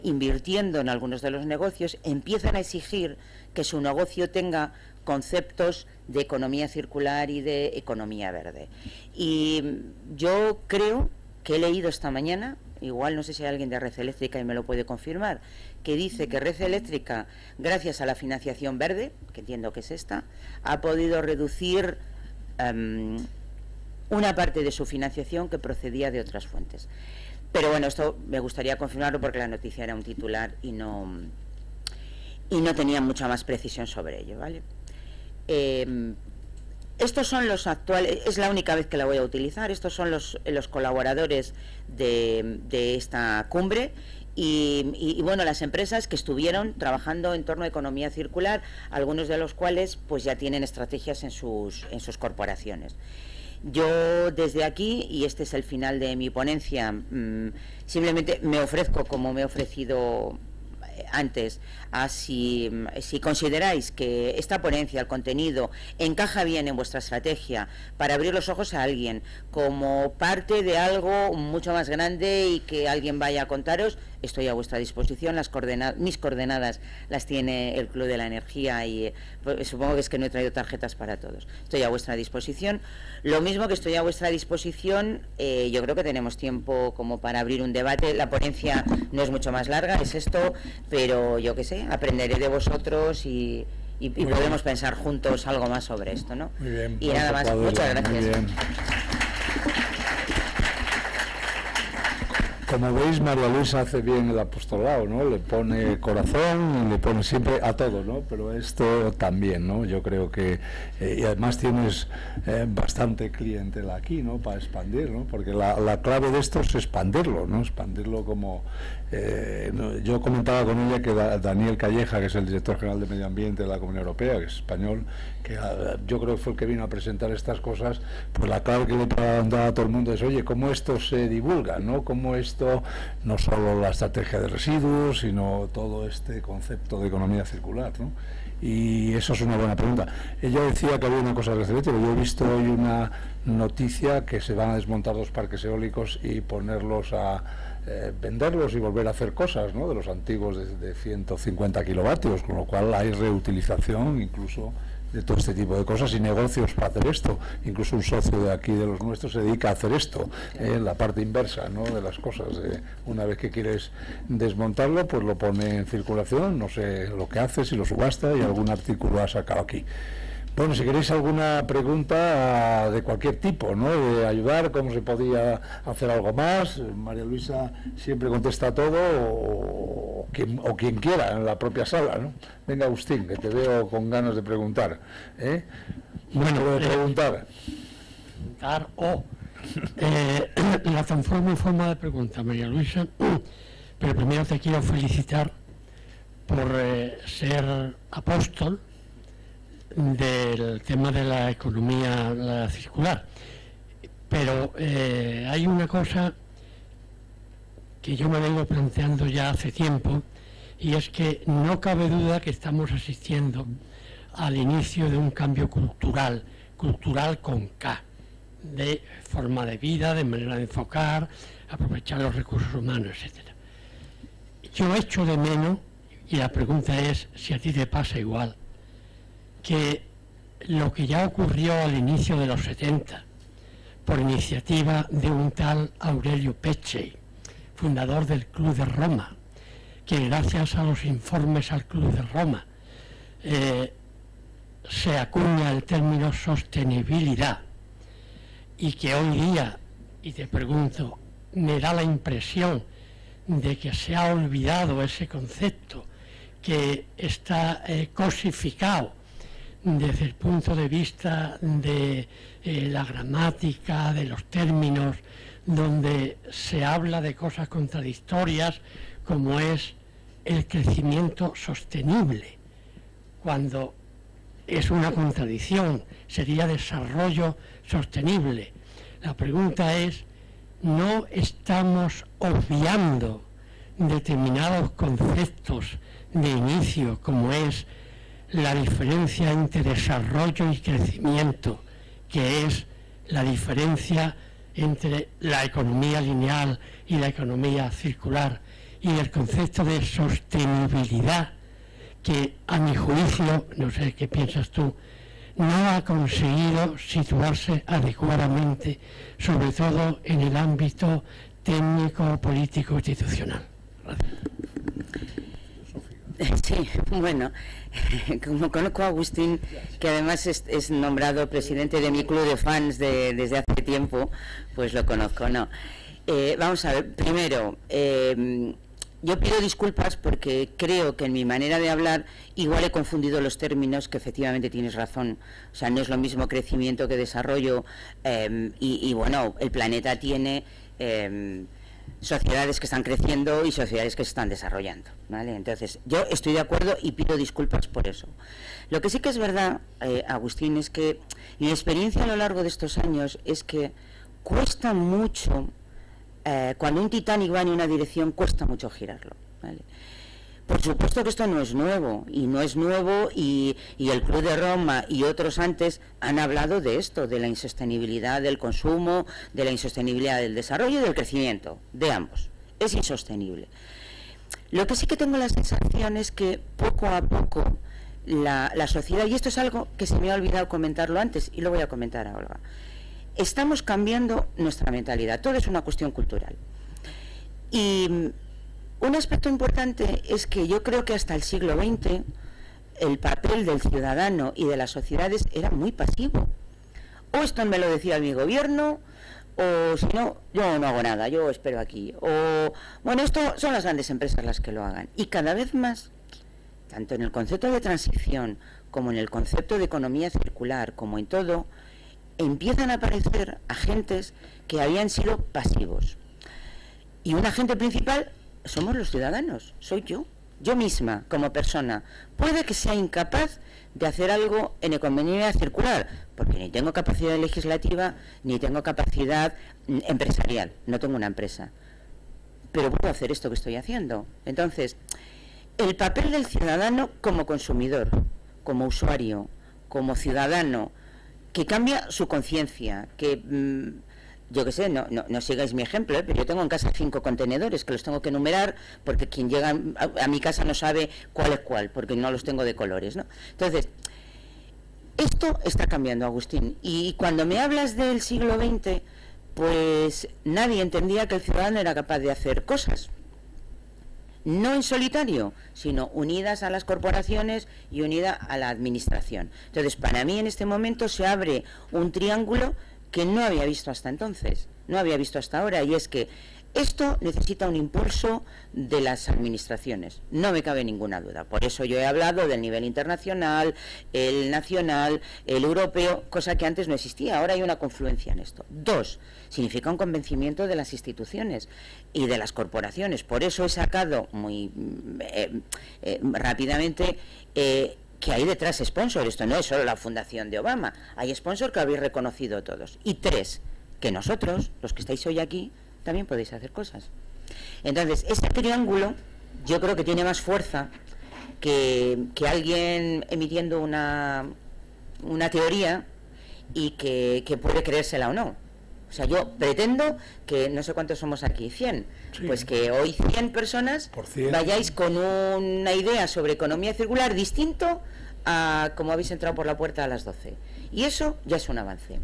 invirtiendo en algunos de los negocios empiezan a exigir que su negocio tenga conceptos de economía circular y de economía verde. Y yo creo que he leído esta mañana, igual no sé si hay alguien de Red Eléctrica y me lo puede confirmar, que dice que Red Eléctrica, gracias a la financiación verde, que entiendo que es esta, ha podido reducir una parte de su financiación que procedía de otras fuentes. Pero bueno, esto me gustaría confirmarlo porque la noticia era un titular y no tenía mucha más precisión sobre ello, ¿vale? Estos son los actuales, es la única vez que la voy a utilizar, estos son los colaboradores de esta cumbre y bueno, las empresas que estuvieron trabajando en torno a economía circular, algunos de los cuales pues ya tienen estrategias en sus corporaciones. Yo desde aquí, y este es el final de mi ponencia, simplemente me ofrezco, como me he ofrecido antes a si consideráis que esta ponencia, el contenido, encaja bien en vuestra estrategia para abrir los ojos a alguien como parte de algo mucho más grande y que alguien vaya a contaros, estoy a vuestra disposición. Mis coordenadas las tiene el Club de la Energía y pues, supongo que es que no he traído tarjetas para todos. Estoy a vuestra disposición. Lo mismo que estoy a vuestra disposición, yo creo que tenemos tiempo como para abrir un debate. La ponencia no es mucho más larga, es esto, pero yo qué sé, aprenderé de vosotros y podemos pensar juntos algo más sobre esto, ¿no? Muy bien. Y nada más, muchas gracias. Muy bien. Como veis, María Luisa hace bien el apostolado, ¿no? Le pone corazón y le pone siempre a todo, ¿no? Pero esto también, ¿no? Yo creo que... y además tienes bastante clientela aquí, ¿no? Para expandir, ¿no? Porque la clave de esto es expandirlo, ¿no? Expandirlo como... yo comentaba con ella que Daniel Calleja, que es el director general de Medio Ambiente de la Comunidad Europea, que es español, que yo creo que fue el que vino a presentar estas cosas, pues la clave que le da a todo el mundo es, oye, ¿cómo esto se divulga, ¿no? ¿Cómo esto, no solo la estrategia de residuos, sino todo este concepto de economía circular, ¿no? Y eso es una buena pregunta. Ella decía que había una cosa reciente, pero yo he visto hoy una noticia que se van a desmontar 2 parques eólicos y ponerlos a venderlos y volver a hacer cosas, ¿no? De los antiguos de 150 kilovatios, con lo cual hay reutilización incluso de todo este tipo de cosas y negocios para hacer esto. Incluso un socio de aquí de los nuestros se dedica a hacer esto, la parte inversa, ¿no? De las cosas. Una vez que quieres desmontarlo, pues lo pone en circulación, no sé lo que hace, si lo subasta, y algún artículo ha sacado aquí. Bueno, si queréis alguna pregunta de cualquier tipo, ¿no? De ayudar, cómo se podía hacer algo más, María Luisa siempre contesta todo, o quien quiera en la propia sala, ¿no? Venga, Agustín, que te veo con ganas de preguntar, ¿eh? Bueno, de preguntar. La transformo en forma de pregunta, María Luisa, pero primero te quiero felicitar por ser apóstol del tema de la economía circular, pero hay una cosa que yo me vengo planteando ya hace tiempo, y es que no cabe duda que estamos asistiendo al inicio de un cambio cultural con K, de forma de vida, de manera de enfocar, aprovechar los recursos humanos, etcétera. Yo echo de menos, y la pregunta es si a ti te pasa igual, que lo que ya ocurrió al inicio de los 70, por iniciativa de un tal Aurelio Peccei, fundador del Club de Roma, que gracias a los informes al Club de Roma se acuña el término sostenibilidad, y que hoy día, y te pregunto, me da la impresión de que se ha olvidado ese concepto, que está cosificado desde el punto de vista de la gramática, de los términos, donde se habla de cosas contradictorias, como es el crecimiento sostenible, cuando es una contradicción, sería desarrollo sostenible. La pregunta es, ¿no estamos obviando determinados conceptos de inicio, como es la diferencia entre desarrollo y crecimiento, que es la diferencia entre la economía lineal y la economía circular, y el concepto de sostenibilidad, que a mi juicio, no sé qué piensas tú, no ha conseguido situarse adecuadamente, sobre todo en el ámbito técnico, político, institucional? Sí, bueno, como conozco a Agustín, que además es nombrado presidente de mi club de fans desde hace tiempo, pues lo conozco, ¿no? Vamos a ver, primero, yo pido disculpas porque creo que en mi manera de hablar igual he confundido los términos, que efectivamente tienes razón. O sea, no es lo mismo crecimiento que desarrollo, y bueno, el planeta tiene sociedades que están creciendo y sociedades que se están desarrollando, ¿vale? Entonces, yo estoy de acuerdo y pido disculpas por eso. Lo que sí que es verdad, Agustín, es que mi experiencia a lo largo de estos años es que cuesta mucho, cuando un Titanic va en una dirección, cuesta mucho girarlo, ¿vale? Por supuesto que esto no es nuevo, y el Club de Roma y otros antes han hablado de esto, de la insostenibilidad del consumo, de la insostenibilidad del desarrollo y del crecimiento, de ambos. Es insostenible. Lo que sí que tengo la sensación es que poco a poco la sociedad, y esto es algo que se me ha olvidado comentarlo antes y lo voy a comentar ahora, estamos cambiando nuestra mentalidad, todo es una cuestión cultural. Y un aspecto importante es que yo creo que hasta el siglo XX el papel del ciudadano y de las sociedades era muy pasivo. O esto me lo decía mi gobierno, o si no, yo no hago nada, yo espero aquí. O, bueno, esto son las grandes empresas las que lo hagan. Y cada vez más, tanto en el concepto de transición, como en el concepto de economía circular, como en todo, empiezan a aparecer agentes que habían sido pasivos. Y un agente principal somos los ciudadanos, soy yo misma como persona. Puede que sea incapaz de hacer algo en economía circular, porque ni tengo capacidad legislativa, ni tengo capacidad empresarial, no tengo una empresa, pero puedo hacer esto que estoy haciendo. Entonces, el papel del ciudadano como consumidor, como usuario, como ciudadano, que cambia su conciencia, que yo qué sé, no sigáis mi ejemplo, pero yo tengo en casa 5 contenedores que los tengo que enumerar porque quien llega a mi casa no sabe cuál es cuál, porque no los tengo de colores, ¿no? Entonces, esto está cambiando, Agustín, y cuando me hablas del siglo XX, pues nadie entendía que el ciudadano era capaz de hacer cosas, no en solitario, sino unidas a las corporaciones y unida a la administración. Entonces, para mí en este momento se abre un triángulo que no había visto hasta entonces, no había visto hasta ahora, y es que esto necesita un impulso de las administraciones, no me cabe ninguna duda. Por eso yo he hablado del nivel internacional, el nacional, el europeo, cosa que antes no existía, ahora hay una confluencia en esto. 2, significa un convencimiento de las instituciones y de las corporaciones. Por eso he sacado muy rápidamente que hay detrás sponsor. Esto no es solo la fundación de Obama, hay sponsor que habéis reconocido todos. Y 3, que nosotros, los que estáis hoy aquí, también podéis hacer cosas. Entonces, este triángulo yo creo que tiene más fuerza que alguien emitiendo una teoría y que puede creérsela o no. O sea, yo pretendo que, no sé cuántos somos aquí, 100, sí, pues que hoy 100 personas vayáis con una idea sobre economía circular distinto a como habéis entrado por la puerta a las 12. Y eso ya es un avance.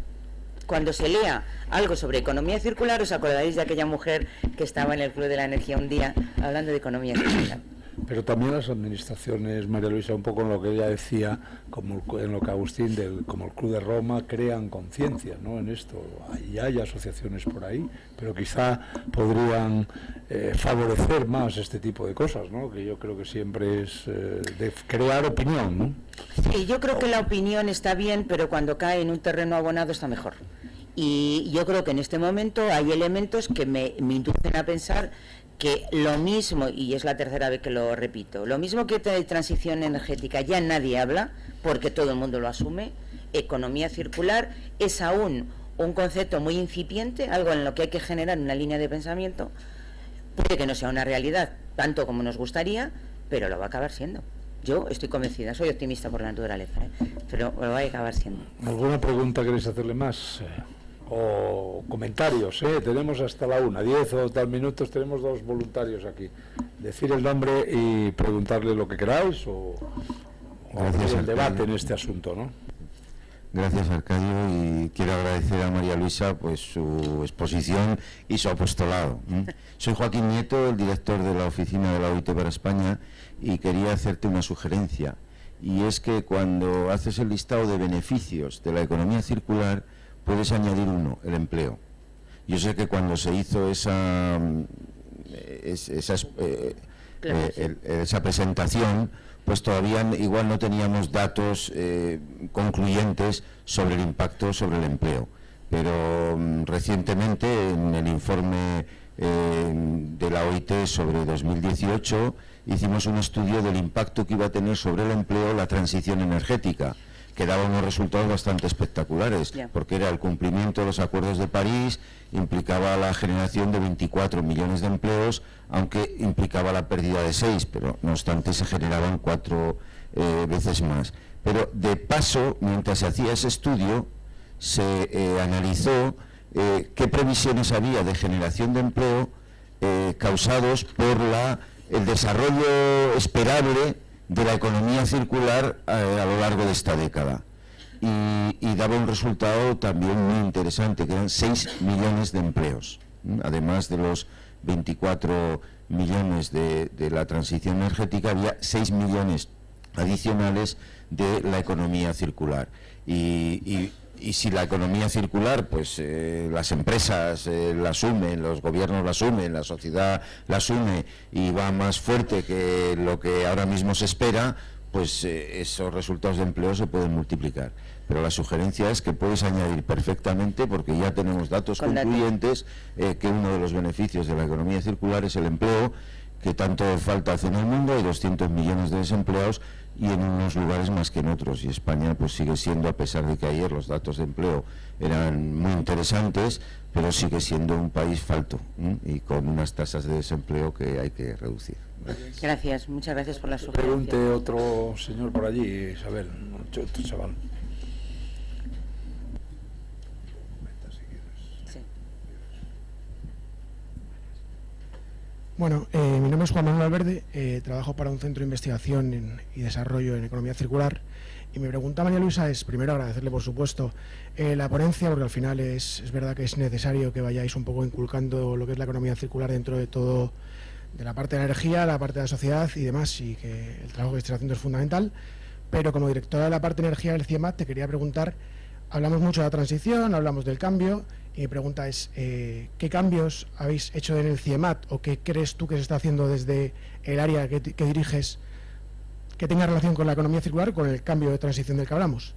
Cuando se lea algo sobre economía circular, os acordaréis de aquella mujer que estaba en el Club de la Energía un día hablando de economía circular. Pero también las administraciones, María Luisa, un poco en lo que ella decía, como en lo que Agustín, como el Club de Roma, crean conciencia, ¿no?, en esto. Hay asociaciones por ahí, pero quizá podrían favorecer más este tipo de cosas, ¿no?, que yo creo que siempre es de crear opinión, ¿no? Sí, yo creo que la opinión está bien, pero cuando cae en un terreno abonado está mejor. Y yo creo que en este momento hay elementos que me inducen a pensar que lo mismo, y es la tercera vez que lo repito, lo mismo que de transición energética ya nadie habla, porque todo el mundo lo asume, economía circular es aún un concepto muy incipiente, algo en lo que hay que generar una línea de pensamiento, puede que no sea una realidad tanto como nos gustaría, pero lo va a acabar siendo. Yo estoy convencida, soy optimista por la naturaleza, pero lo va a acabar siendo. ¿Alguna pregunta queréis hacerle más? O comentarios, tenemos hasta la 1, 10 o tal minutos, tenemos 2 voluntarios aquí. Decir el nombre y preguntarle lo que queráis o el debate en este asunto, ¿no? Gracias, Arcadio, y quiero agradecer a María Luisa pues su exposición y su apostolado. Soy Joaquín Nieto, el director de la oficina de la OIT para España, y quería hacerte una sugerencia, y es que cuando haces el listado de beneficios de la economía circular, puedes añadir uno, el empleo. Yo sé que cuando se hizo esa presentación, pues todavía igual no teníamos datos concluyentes sobre el impacto sobre el empleo. Pero recientemente, en el informe de la OIT sobre 2018, hicimos un estudio del impacto que iba a tener sobre el empleo la transición energética, que daba unos resultados bastante espectaculares, porque era el cumplimiento de los acuerdos de París, implicaba la generación de 24 millones de empleos, aunque implicaba la pérdida de 6, pero no obstante se generaban 4 veces más. Pero de paso, mientras se hacía ese estudio, se analizó qué previsiones había de generación de empleo causados por el desarrollo esperable de la economía circular a lo largo de esta década. Y daba un resultado también muy interesante, que eran 6 millones de empleos, además de los 24 millones de la transición energética, había 6 millones adicionales de la economía circular. Y si la economía circular, pues las empresas la asumen, los gobiernos la asumen, la sociedad la asume y va más fuerte que lo que ahora mismo se espera, pues esos resultados de empleo se pueden multiplicar. Pero la sugerencia es que puedes añadir perfectamente, porque ya tenemos datos concluyentes, que uno de los beneficios de la economía circular es el empleo, que tanto falta hace en el mundo. Hay 200 millones de desempleados y en unos lugares más que en otros, y España pues sigue siendo, a pesar de que ayer los datos de empleo eran muy interesantes, pero sigue siendo un país falto, y con unas tasas de desempleo que hay que reducir. Gracias, muchas gracias por la sugerencia. Pregunte otro señor por allí, Isabel, otro chaval. Bueno, mi nombre es Juan Manuel Valverde, trabajo para un centro de investigación y desarrollo en economía circular, y mi pregunta a María Luisa es, primero, agradecerle por supuesto la ponencia, porque al final es verdad que es necesario que vayáis un poco inculcando lo que es la economía circular dentro de todo, de la parte de la energía, la parte de la sociedad y demás, y que el trabajo que estáis haciendo es fundamental. Pero como directora de la parte de energía del CIEMAT te quería preguntar, hablamos mucho de la transición, hablamos del cambio, y mi pregunta es, ¿qué cambios habéis hecho en el CIEMAT o qué crees tú que se está haciendo desde el área que diriges que tenga relación con la economía circular, con el cambio de transición del que hablamos?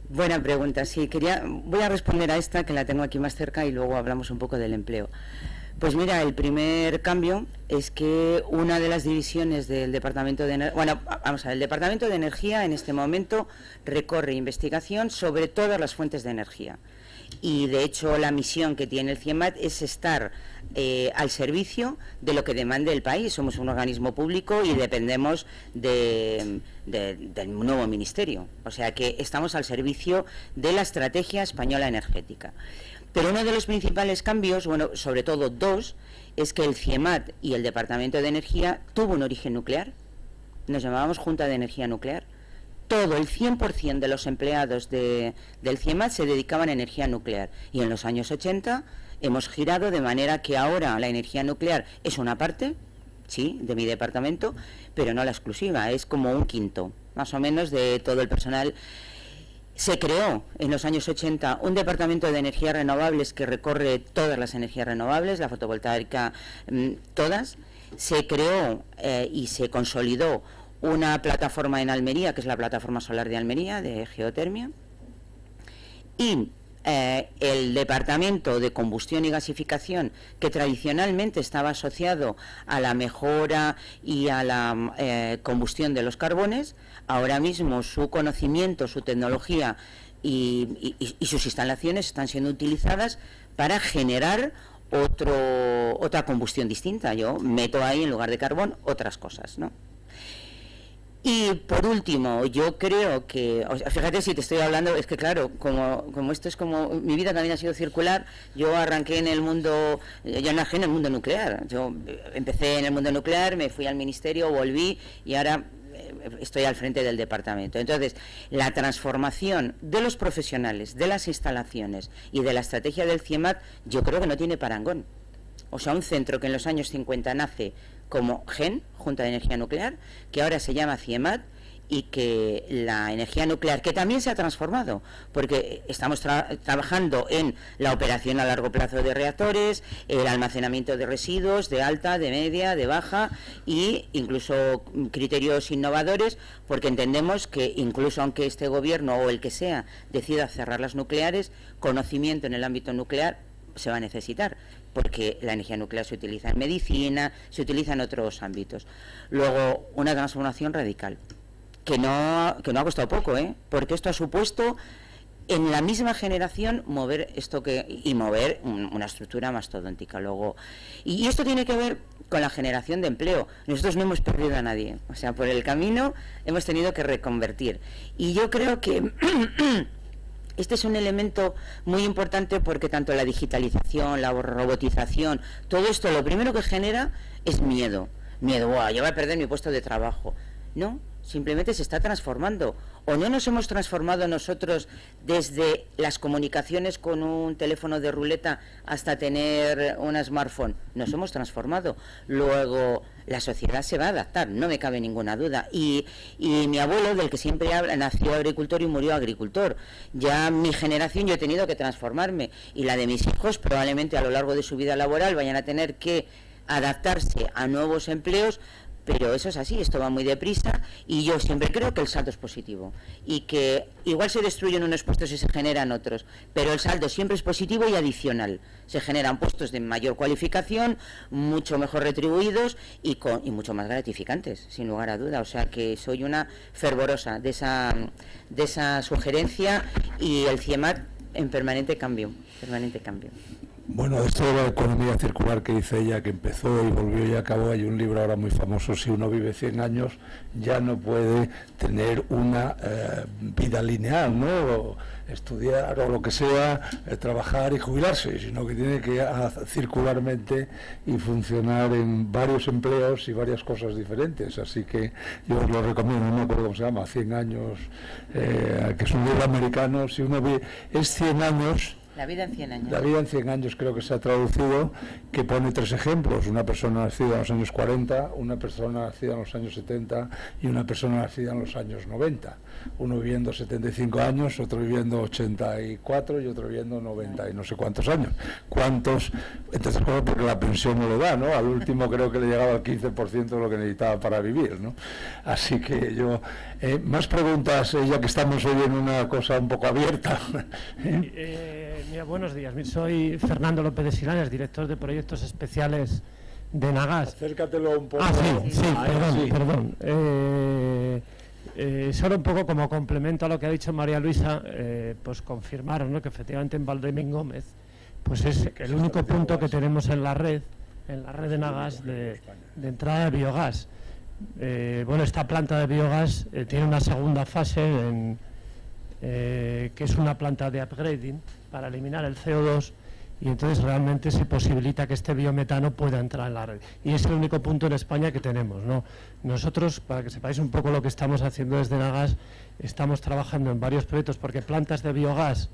Buena pregunta, sí. Voy a responder a esta, que la tengo aquí más cerca, y luego hablamos un poco del empleo. Pues mira, el primer cambio es que una de las divisiones del Departamento de Energía, bueno, vamos a ver, el Departamento de Energía en este momento recorre investigación sobre todas las fuentes de energía. Y de hecho la misión que tiene el CIEMAT es estar al servicio de lo que demande el país. Somos un organismo público y dependemos del nuevo ministerio. O sea que estamos al servicio de la estrategia española energética. Pero uno de los principales cambios, bueno, sobre todo dos, es que el CIEMAT y el Departamento de Energía tuvo un origen nuclear. Nos llamábamos Junta de Energía Nuclear. Todo el 100% de los empleados del CIEMAT se dedicaban a energía nuclear. Y en los años 80 hemos girado de manera que ahora la energía nuclear es una parte, sí, de mi departamento, pero no la exclusiva, es como un quinto, más o menos, de todo el personal. Se creó en los años 80 un departamento de energías renovables que recorre todas las energías renovables, la fotovoltaica, todas. Se creó y se consolidó una plataforma en Almería, que es la plataforma solar de Almería, de geotermia. Y el departamento de combustión y gasificación, que tradicionalmente estaba asociado a la mejora y a la combustión de los carbones, ahora mismo su conocimiento, su tecnología y sus instalaciones están siendo utilizadas para generar otra combustión distinta. Yo meto ahí, en lugar de carbón, otras cosas, ¿no? Y por último, yo creo que, o sea, fíjate, si te estoy hablando, es que claro, como esto es como, mi vida también ha sido circular. Yo arranqué en el mundo, yo nací en el mundo nuclear, yo empecé en el mundo nuclear, me fui al ministerio, volví y ahora estoy al frente del departamento. Entonces, la transformación de los profesionales, de las instalaciones y de la estrategia del CIEMAT, yo creo que no tiene parangón. O sea, un centro que en los años 50 nace como GEN, Junta de Energía Nuclear, que ahora se llama CIEMAT, y que la energía nuclear, que también se ha transformado, porque estamos trabajando en la operación a largo plazo de reactores, el almacenamiento de residuos, de alta, de media, de baja, e incluso criterios innovadores, porque entendemos que incluso aunque este gobierno o el que sea decida cerrar las nucleares, conocimiento en el ámbito nuclear se va a necesitar, porque la energía nuclear se utiliza en medicina, se utiliza en otros ámbitos. Luego, una transformación radical, que no ha costado poco, porque esto ha supuesto en la misma generación mover mover una estructura mastodóntica. Luego, y esto tiene que ver con la generación de empleo. Nosotros no hemos perdido a nadie, o sea, por el camino hemos tenido que reconvertir. Y yo creo que este es un elemento muy importante, porque tanto la digitalización, la robotización, todo esto lo primero que genera es miedo. Miedo, yo voy a perder mi puesto de trabajo. No, simplemente se está transformando. ¿O no nos hemos transformado nosotros desde las comunicaciones con un teléfono de ruleta hasta tener un smartphone? Nos hemos transformado. Luego, la sociedad se va a adaptar, no me cabe ninguna duda. Y mi abuelo, del que siempre habla, nació agricultor y murió agricultor. Ya mi generación, yo he tenido que transformarme, y la de mis hijos probablemente a lo largo de su vida laboral vayan a tener que adaptarse a nuevos empleos. Pero eso es así, esto va muy deprisa, y yo siempre creo que el saldo es positivo, y que igual se destruyen unos puestos y se generan otros, pero el saldo siempre es positivo y adicional. Se generan puestos de mayor cualificación, mucho mejor retribuidos y mucho más gratificantes, sin lugar a duda. O sea que soy una fervorosa de esa sugerencia, y el CIEMAT en permanente cambio. Bueno, esto de la economía circular que dice ella, que empezó y volvió y acabó, hay un libro ahora muy famoso: si uno vive 100 años ya no puede tener una vida lineal, ¿no? O estudiar o lo que sea, trabajar y jubilarse, sino que tiene que circularmente y funcionar en varios empleos y varias cosas diferentes. Así que yo os lo recomiendo, no me acuerdo cómo se llama, 100 años, que es un libro americano. Si uno ve, es 100 años... La vida en 100 años. La vida en 100 años creo que se ha traducido, que pone 3 ejemplos: una persona nacida en los años 40, una persona nacida en los años 70 y una persona nacida en los años 90. Uno viviendo 75 años, otro viviendo 84 y otro viviendo 90 y no sé cuántos años. ¿Cuántos? Entonces, claro, porque la pensión no le da, ¿no? Al último creo que le llegaba al 15% de lo que necesitaba para vivir, ¿no? Así que yo... más preguntas, ya que estamos hoy en una cosa un poco abierta. Mira, buenos días, soy Fernando López de Silanes, director de proyectos especiales de Nagas. Acércatelo un poco. Perdón. Solo un poco como complemento a lo que ha dicho María Luisa, pues confirmaron, ¿no?, que efectivamente en Valdemín Gómez pues es el único punto que tenemos en la red de Nagas de entrada de biogás. Bueno, esta planta de biogás tiene una segunda fase que es una planta de upgrading para eliminar el CO2, y entonces realmente se posibilita que este biometano pueda entrar en la red, y es el único punto en España que tenemos, ¿no? Nosotros, para que sepáis un poco lo que estamos haciendo desde Nagas, estamos trabajando en varios proyectos, porque plantas de biogás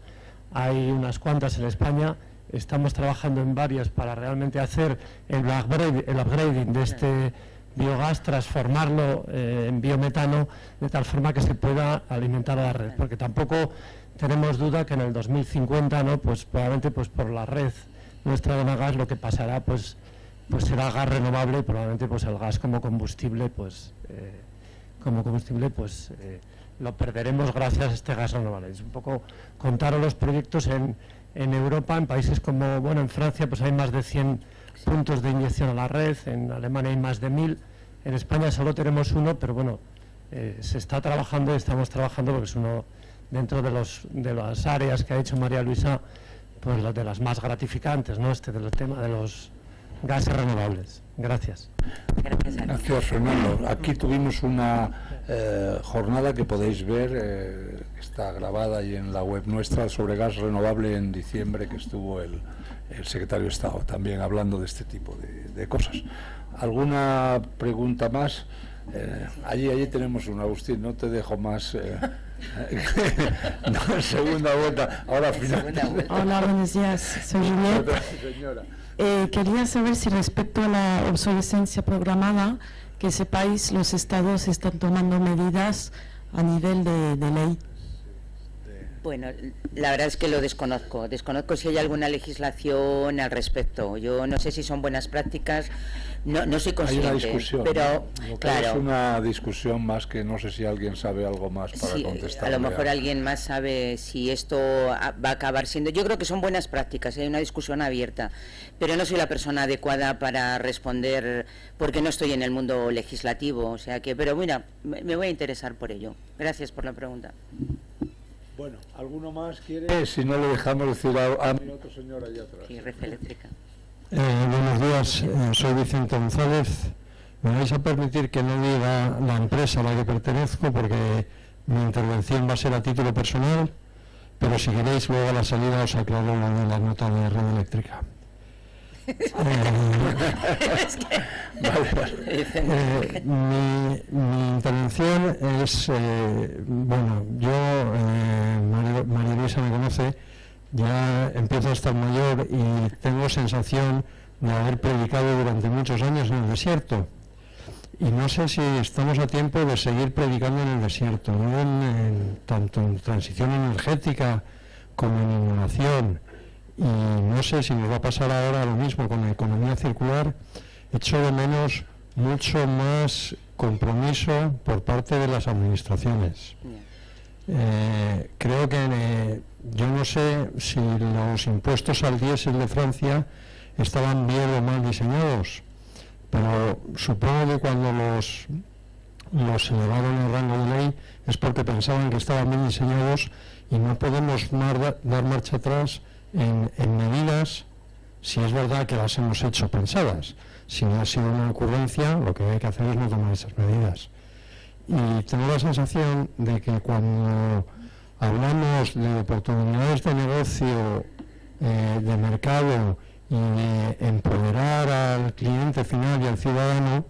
hay unas cuantas en España. Estamos trabajando en varios para realmente hacer el upgrading de este biogás, transformarlo en biometano, de tal forma que se pueda alimentar a la red, porque tampoco tenemos duda que en el 2050, ¿no?, pues probablemente pues por la red nuestra de Nagas lo que pasará pues será gas renovable, y probablemente pues el gas como combustible lo perderemos gracias a este gas renovable. Es un poco contaros los proyectos en Europa, en países como, bueno, en Francia pues hay más de 100 puntos de inyección a la red, en Alemania hay más de 1000, en España solo tenemos uno, pero bueno, se está trabajando y estamos trabajando, porque es uno dentro de las áreas que ha dicho María Luisa, pues de las más gratificantes, ¿no?, del tema de los gases renovables. Gracias. Gracias, Fernando. Aquí tuvimos una jornada que podéis ver, que está grabada ahí en la web nuestra, sobre gas renovable en diciembre, que estuvo el secretario de Estado también hablando de este tipo de cosas. ¿Alguna pregunta más? Allí tenemos un Agustín, no te dejo más. No, segunda vuelta, ahora final. Hola, buenos días, soy Juliette. Señora. Quería saber si respecto a la obsolescencia programada, que sepáis, los estados están tomando medidas a nivel de ley. Bueno, la verdad es que lo desconozco. Desconozco si hay alguna legislación al respecto. Yo no sé si son buenas prácticas. No soy consciente. Hay una discusión, pero ¿no? claro, es una discusión más que no sé si alguien sabe algo más para sí, contestar. A lo mejor alguien más sabe si esto va a acabar siendo. Yo creo que son buenas prácticas. Hay una discusión abierta, pero no soy la persona adecuada para responder porque no estoy en el mundo legislativo. O sea que, pero mira, me voy a interesar por ello. Gracias por la pregunta. Bueno, ¿alguno más quiere? Si no, le dejamos decir a mi otro señor allá atrás. Sí, Red Eléctrica. Buenos días, soy Vicente González. Me vais a permitir que no diga la empresa a la que pertenezco porque mi intervención va a ser a título personal, pero si queréis luego a la salida os aclaro lo de la nota de Red Eléctrica. Mi intervención es, bueno, yo, María Luisa me conoce, ya empiezo a estar mayor y tengo sensación de haber predicado durante muchos años en el desierto. Y no sé si estamos a tiempo de seguir predicando en el desierto, ¿no? Tanto en transición energética como en innovación. Y no sé si nos va a pasar ahora lo mismo con la economía circular. Echo de menos mucho más compromiso por parte de las administraciones. Creo que yo no sé si los impuestos al diésel de Francia estaban bien o mal diseñados, pero supongo que cuando los elevaron al rango de ley es porque pensaban que estaban bien diseñados y no podemos dar marcha atrás en medidas, si es verdad que las hemos hecho pensadas. Si no ha sido una ocurrencia, lo que hay que hacer es no tomar esas medidas. Y tengo la sensación de que cuando hablamos de oportunidades de negocio, de mercado y de empoderar al cliente final y al ciudadano,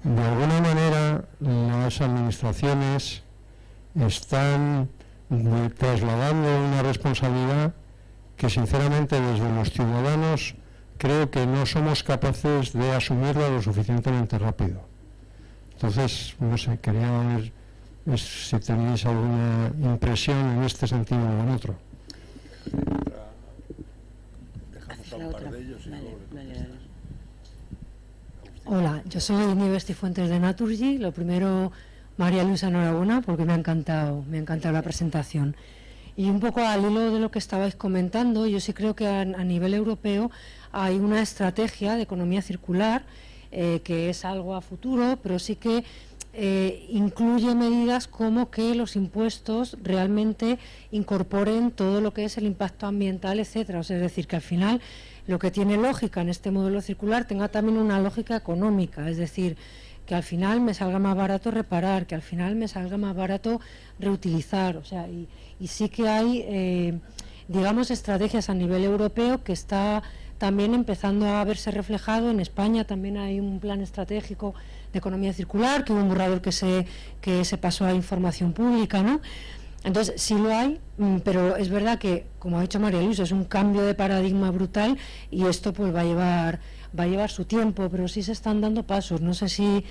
de alguna manera las administraciones están trasladando una responsabilidad que sinceramente desde los ciudadanos creo que no somos capaces de asumirla lo suficientemente rápido. Entonces, no sé, quería ver si tenéis alguna impresión en este sentido o en otro. Dejamos a un par de ellos y luego le contestas. Hola, yo soy Nieves Cifuentes de Naturgy. Lo primero, María Luisa, enhorabuena porque me ha encantado la presentación. Y un poco al hilo de lo que estabais comentando, yo sí creo que a nivel europeo hay una estrategia de economía circular que es algo a futuro, pero sí que incluye medidas como que los impuestos realmente incorporen todo lo que es el impacto ambiental, etcétera. O sea, es decir, que al final lo que tiene lógica en este modelo circular tenga también una lógica económica, es decir, que al final me salga más barato reparar, que al final me salga más barato reutilizar, o sea, y sí que hay, digamos, estrategias a nivel europeo que está también empezando a verse reflejado. En España también hay un plan estratégico de economía circular, que hubo un borrador que se pasó a información pública, ¿no? Entonces, sí lo hay, pero es verdad que, como ha dicho María Luisa, es un cambio de paradigma brutal y esto pues va a llevar su tiempo, pero sí se están dando pasos. No sé si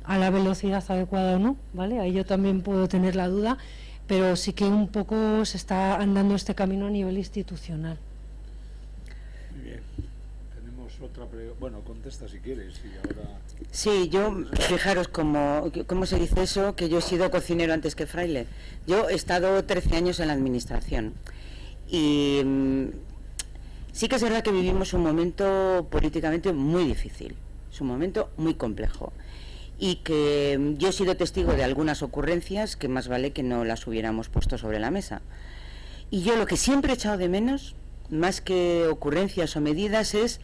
a la velocidad adecuada o no, ¿vale? Ahí yo también puedo tener la duda, pero sí que un poco se está andando este camino a nivel institucional. Muy bien. Tenemos otra pregunta. Bueno, contesta si quieres. Y ahora... Sí, yo, fijaros cómo se dice eso, que yo he sido cocinero antes que fraile. Yo he estado 13 años en la administración y sí que es verdad que vivimos un momento políticamente muy difícil, es un momento muy complejo y que yo he sido testigo de algunas ocurrencias que más vale que no las hubiéramos puesto sobre la mesa. Y yo lo que siempre he echado de menos, más que ocurrencias o medidas, es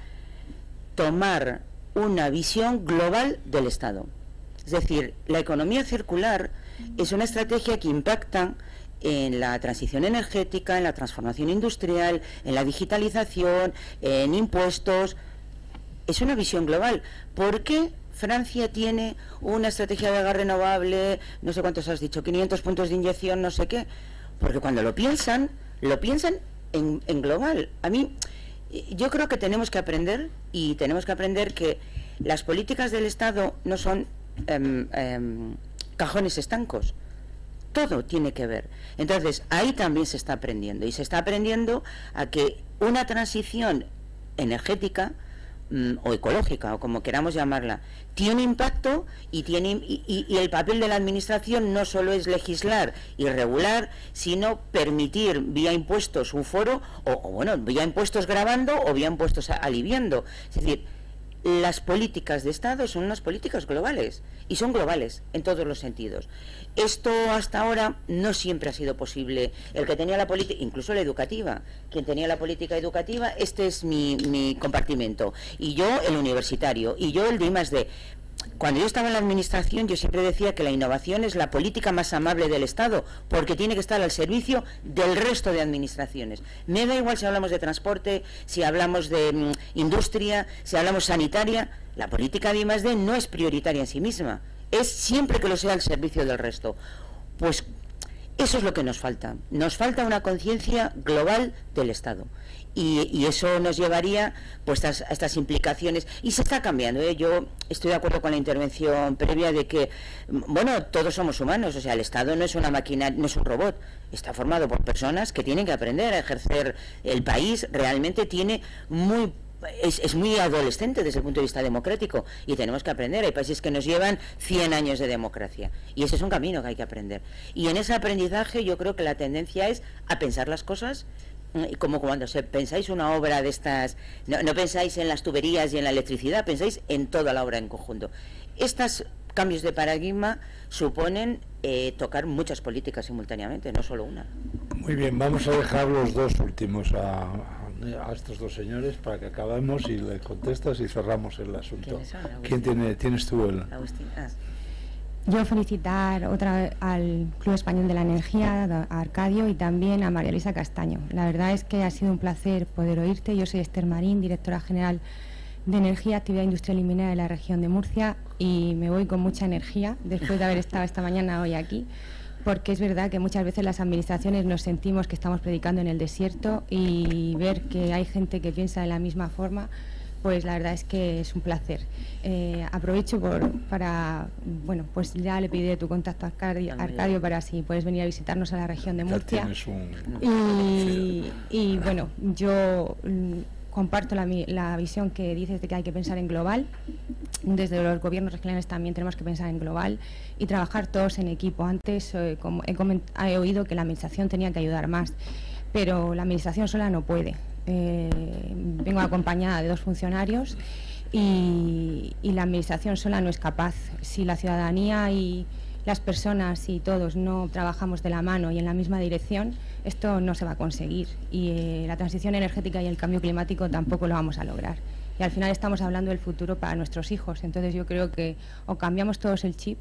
tomar una visión global del Estado. Es decir, la economía circular es una estrategia que impacta en la transición energética, en la transformación industrial, en la digitalización, en impuestos. Es una visión global. ¿Por qué Francia tiene una estrategia de gas renovable, no sé cuántos has dicho, 500 puntos de inyección, no sé qué? Porque cuando lo piensan en global. A mí, yo creo que tenemos que aprender, y tenemos que aprender que las políticas del Estado no son cajones estancos. todo tiene que ver. Entonces, ahí también se está aprendiendo, y se está aprendiendo a que una transición energética o ecológica, o como queramos llamarla, tiene impacto y el papel de la administración no solo es legislar y regular, sino permitir vía impuestos un foro, o bueno, vía impuestos gravando o vía impuestos aliviando. Es decir, las políticas de Estado son unas políticas globales, y son globales en todos los sentidos. Esto hasta ahora no siempre ha sido posible. El que tenía la política, incluso la educativa, quien tenía la política educativa, este es mi compartimento, y yo el universitario, y yo el de I+D. Cuando yo estaba en la administración, yo siempre decía que la innovación es la política más amable del Estado, porque tiene que estar al servicio del resto de administraciones. Me da igual si hablamos de transporte, si hablamos de industria, si hablamos sanitaria. La política de I+D no es prioritaria en sí misma, es siempre que lo sea al servicio del resto. Pues eso es lo que nos falta. Nos falta una conciencia global del Estado. Y eso nos llevaría pues a estas implicaciones, y se está cambiando, ¿eh? Yo estoy de acuerdo con la intervención previa de que, bueno, todos somos humanos, o sea, el Estado no es una máquina, no es un robot, está formado por personas que tienen que aprender a ejercer. El país realmente tiene es muy adolescente desde el punto de vista democrático, y tenemos que aprender. Hay países que nos llevan 100 años de democracia, y ese es un camino que hay que aprender, y en ese aprendizaje yo creo que la tendencia es a pensar las cosas como cuando pensáis una obra de estas, no pensáis en las tuberías y en la electricidad, pensáis en toda la obra en conjunto. Estos cambios de paradigma suponen tocar muchas políticas simultáneamente, no solo una. Muy bien, vamos a dejar los dos últimos a estos dos señores para que acabemos y le contestas y cerramos el asunto. ¿Quién tienes tú el...? Agustín. Yo felicitar otra vez al Club Español de la Energía, a Arcadio, y también a María Luisa Castaño. La verdad es que ha sido un placer poder oírte. Yo soy Esther Marín, directora general de Energía, Actividad Industrial y Minera de la región de Murcia, y me voy con mucha energía después de haber estado esta mañana hoy aquí, porque es verdad que muchas veces las administraciones nos sentimos que estamos predicando en el desierto, y ver que hay gente que piensa de la misma forma, pues la verdad es que es un placer. Aprovecho para, bueno, pues ya le pediré tu contacto a Arcadio para si puedes venir a visitarnos a la región de Murcia. Y bueno, yo comparto la visión que dices de que hay que pensar en global. Desde los gobiernos regionales también tenemos que pensar en global y trabajar todos en equipo. Antes he oído que la administración tenía que ayudar más, pero la administración sola no puede. Vengo acompañada de 2 funcionarios y la administración sola no es capaz. Si la ciudadanía y las personas y todos no trabajamos de la mano y en la misma dirección, esto no se va a conseguir, y la transición energética y el cambio climático tampoco lo vamos a lograr, y al final estamos hablando del futuro para nuestros hijos. Entonces yo creo que o cambiamos todos el chip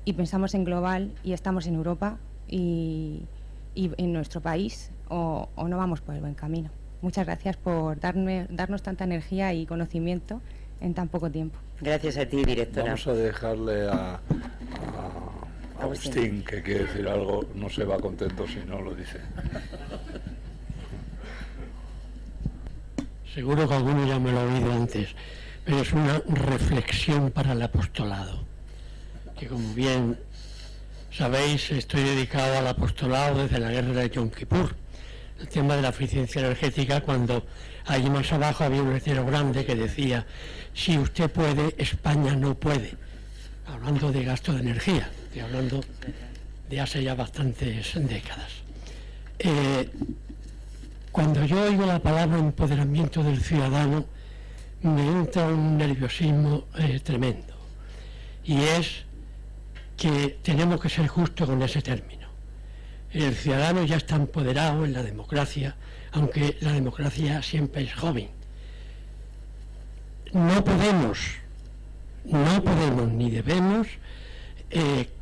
y pensamos en global y estamos en Europa y en nuestro país, o no vamos por el buen camino. Muchas gracias por darnos tanta energía y conocimiento en tan poco tiempo. Gracias a ti, directora. Vamos a dejarle a Agustín, que quiere decir algo. No se va contento si no lo dice. Seguro que alguno ya me lo ha oído antes, pero es una reflexión para el apostolado, que como bien sabéis, estoy dedicado al apostolado desde la guerra de Yom Kippur. El tema de la eficiencia energética, cuando allí más abajo había un letrero grande que decía: si usted puede, España no puede. Hablando de gasto de energía, estoy hablando de hace ya bastantes décadas. Cuando yo oigo la palabra empoderamiento del ciudadano, me entra un nerviosismo tremendo. Y es que tenemos que ser justos con ese término. El ciudadano ya está empoderado en la democracia, aunque la democracia siempre es joven. No podemos ni debemos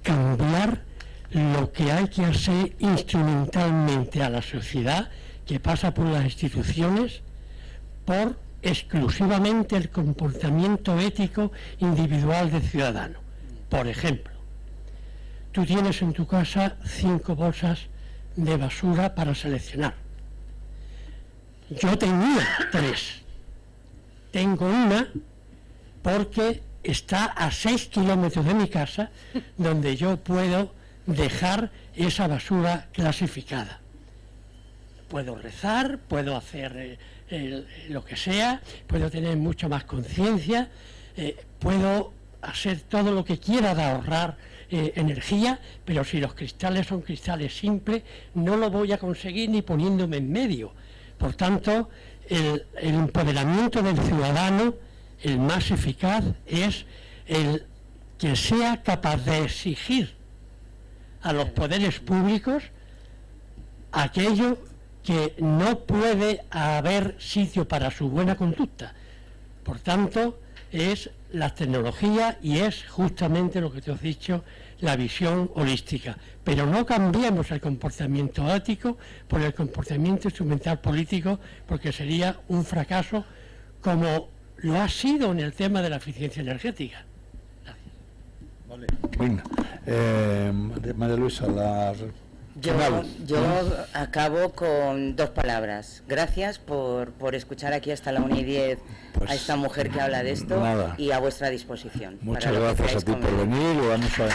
cambiar lo que hay que hacer instrumentalmente a la sociedad, que pasa por las instituciones, por exclusivamente el comportamiento ético individual del ciudadano. Por ejemplo, tú tienes en tu casa 5 bolsas de basura para seleccionar. Yo tenía 3. Tengo una porque está a 6 kilómetros de mi casa, donde yo puedo dejar esa basura clasificada. Puedo rezar, puedo hacer lo que sea, puedo tener mucha más conciencia, puedo hacer todo lo que quiera de ahorrar energía, pero si los cristales son cristales simples, no lo voy a conseguir ni poniéndome en medio. Por tanto, el empoderamiento del ciudadano, el más eficaz, es el que sea capaz de exigir a los poderes públicos aquello que no puede haber sitio para su buena conducta. Por tanto, es la tecnología y es justamente lo que te he dicho, la visión holística. Pero no cambiemos el comportamiento ético por el comportamiento instrumental político, porque sería un fracaso como lo ha sido en el tema de la eficiencia energética. Vale. Bueno, María Luisa, Yo acabo con 2 palabras. Gracias por escuchar aquí hasta la 1:10 a esta mujer que habla de esto, y a vuestra disposición. Muchas gracias a ti por venir. Vamos a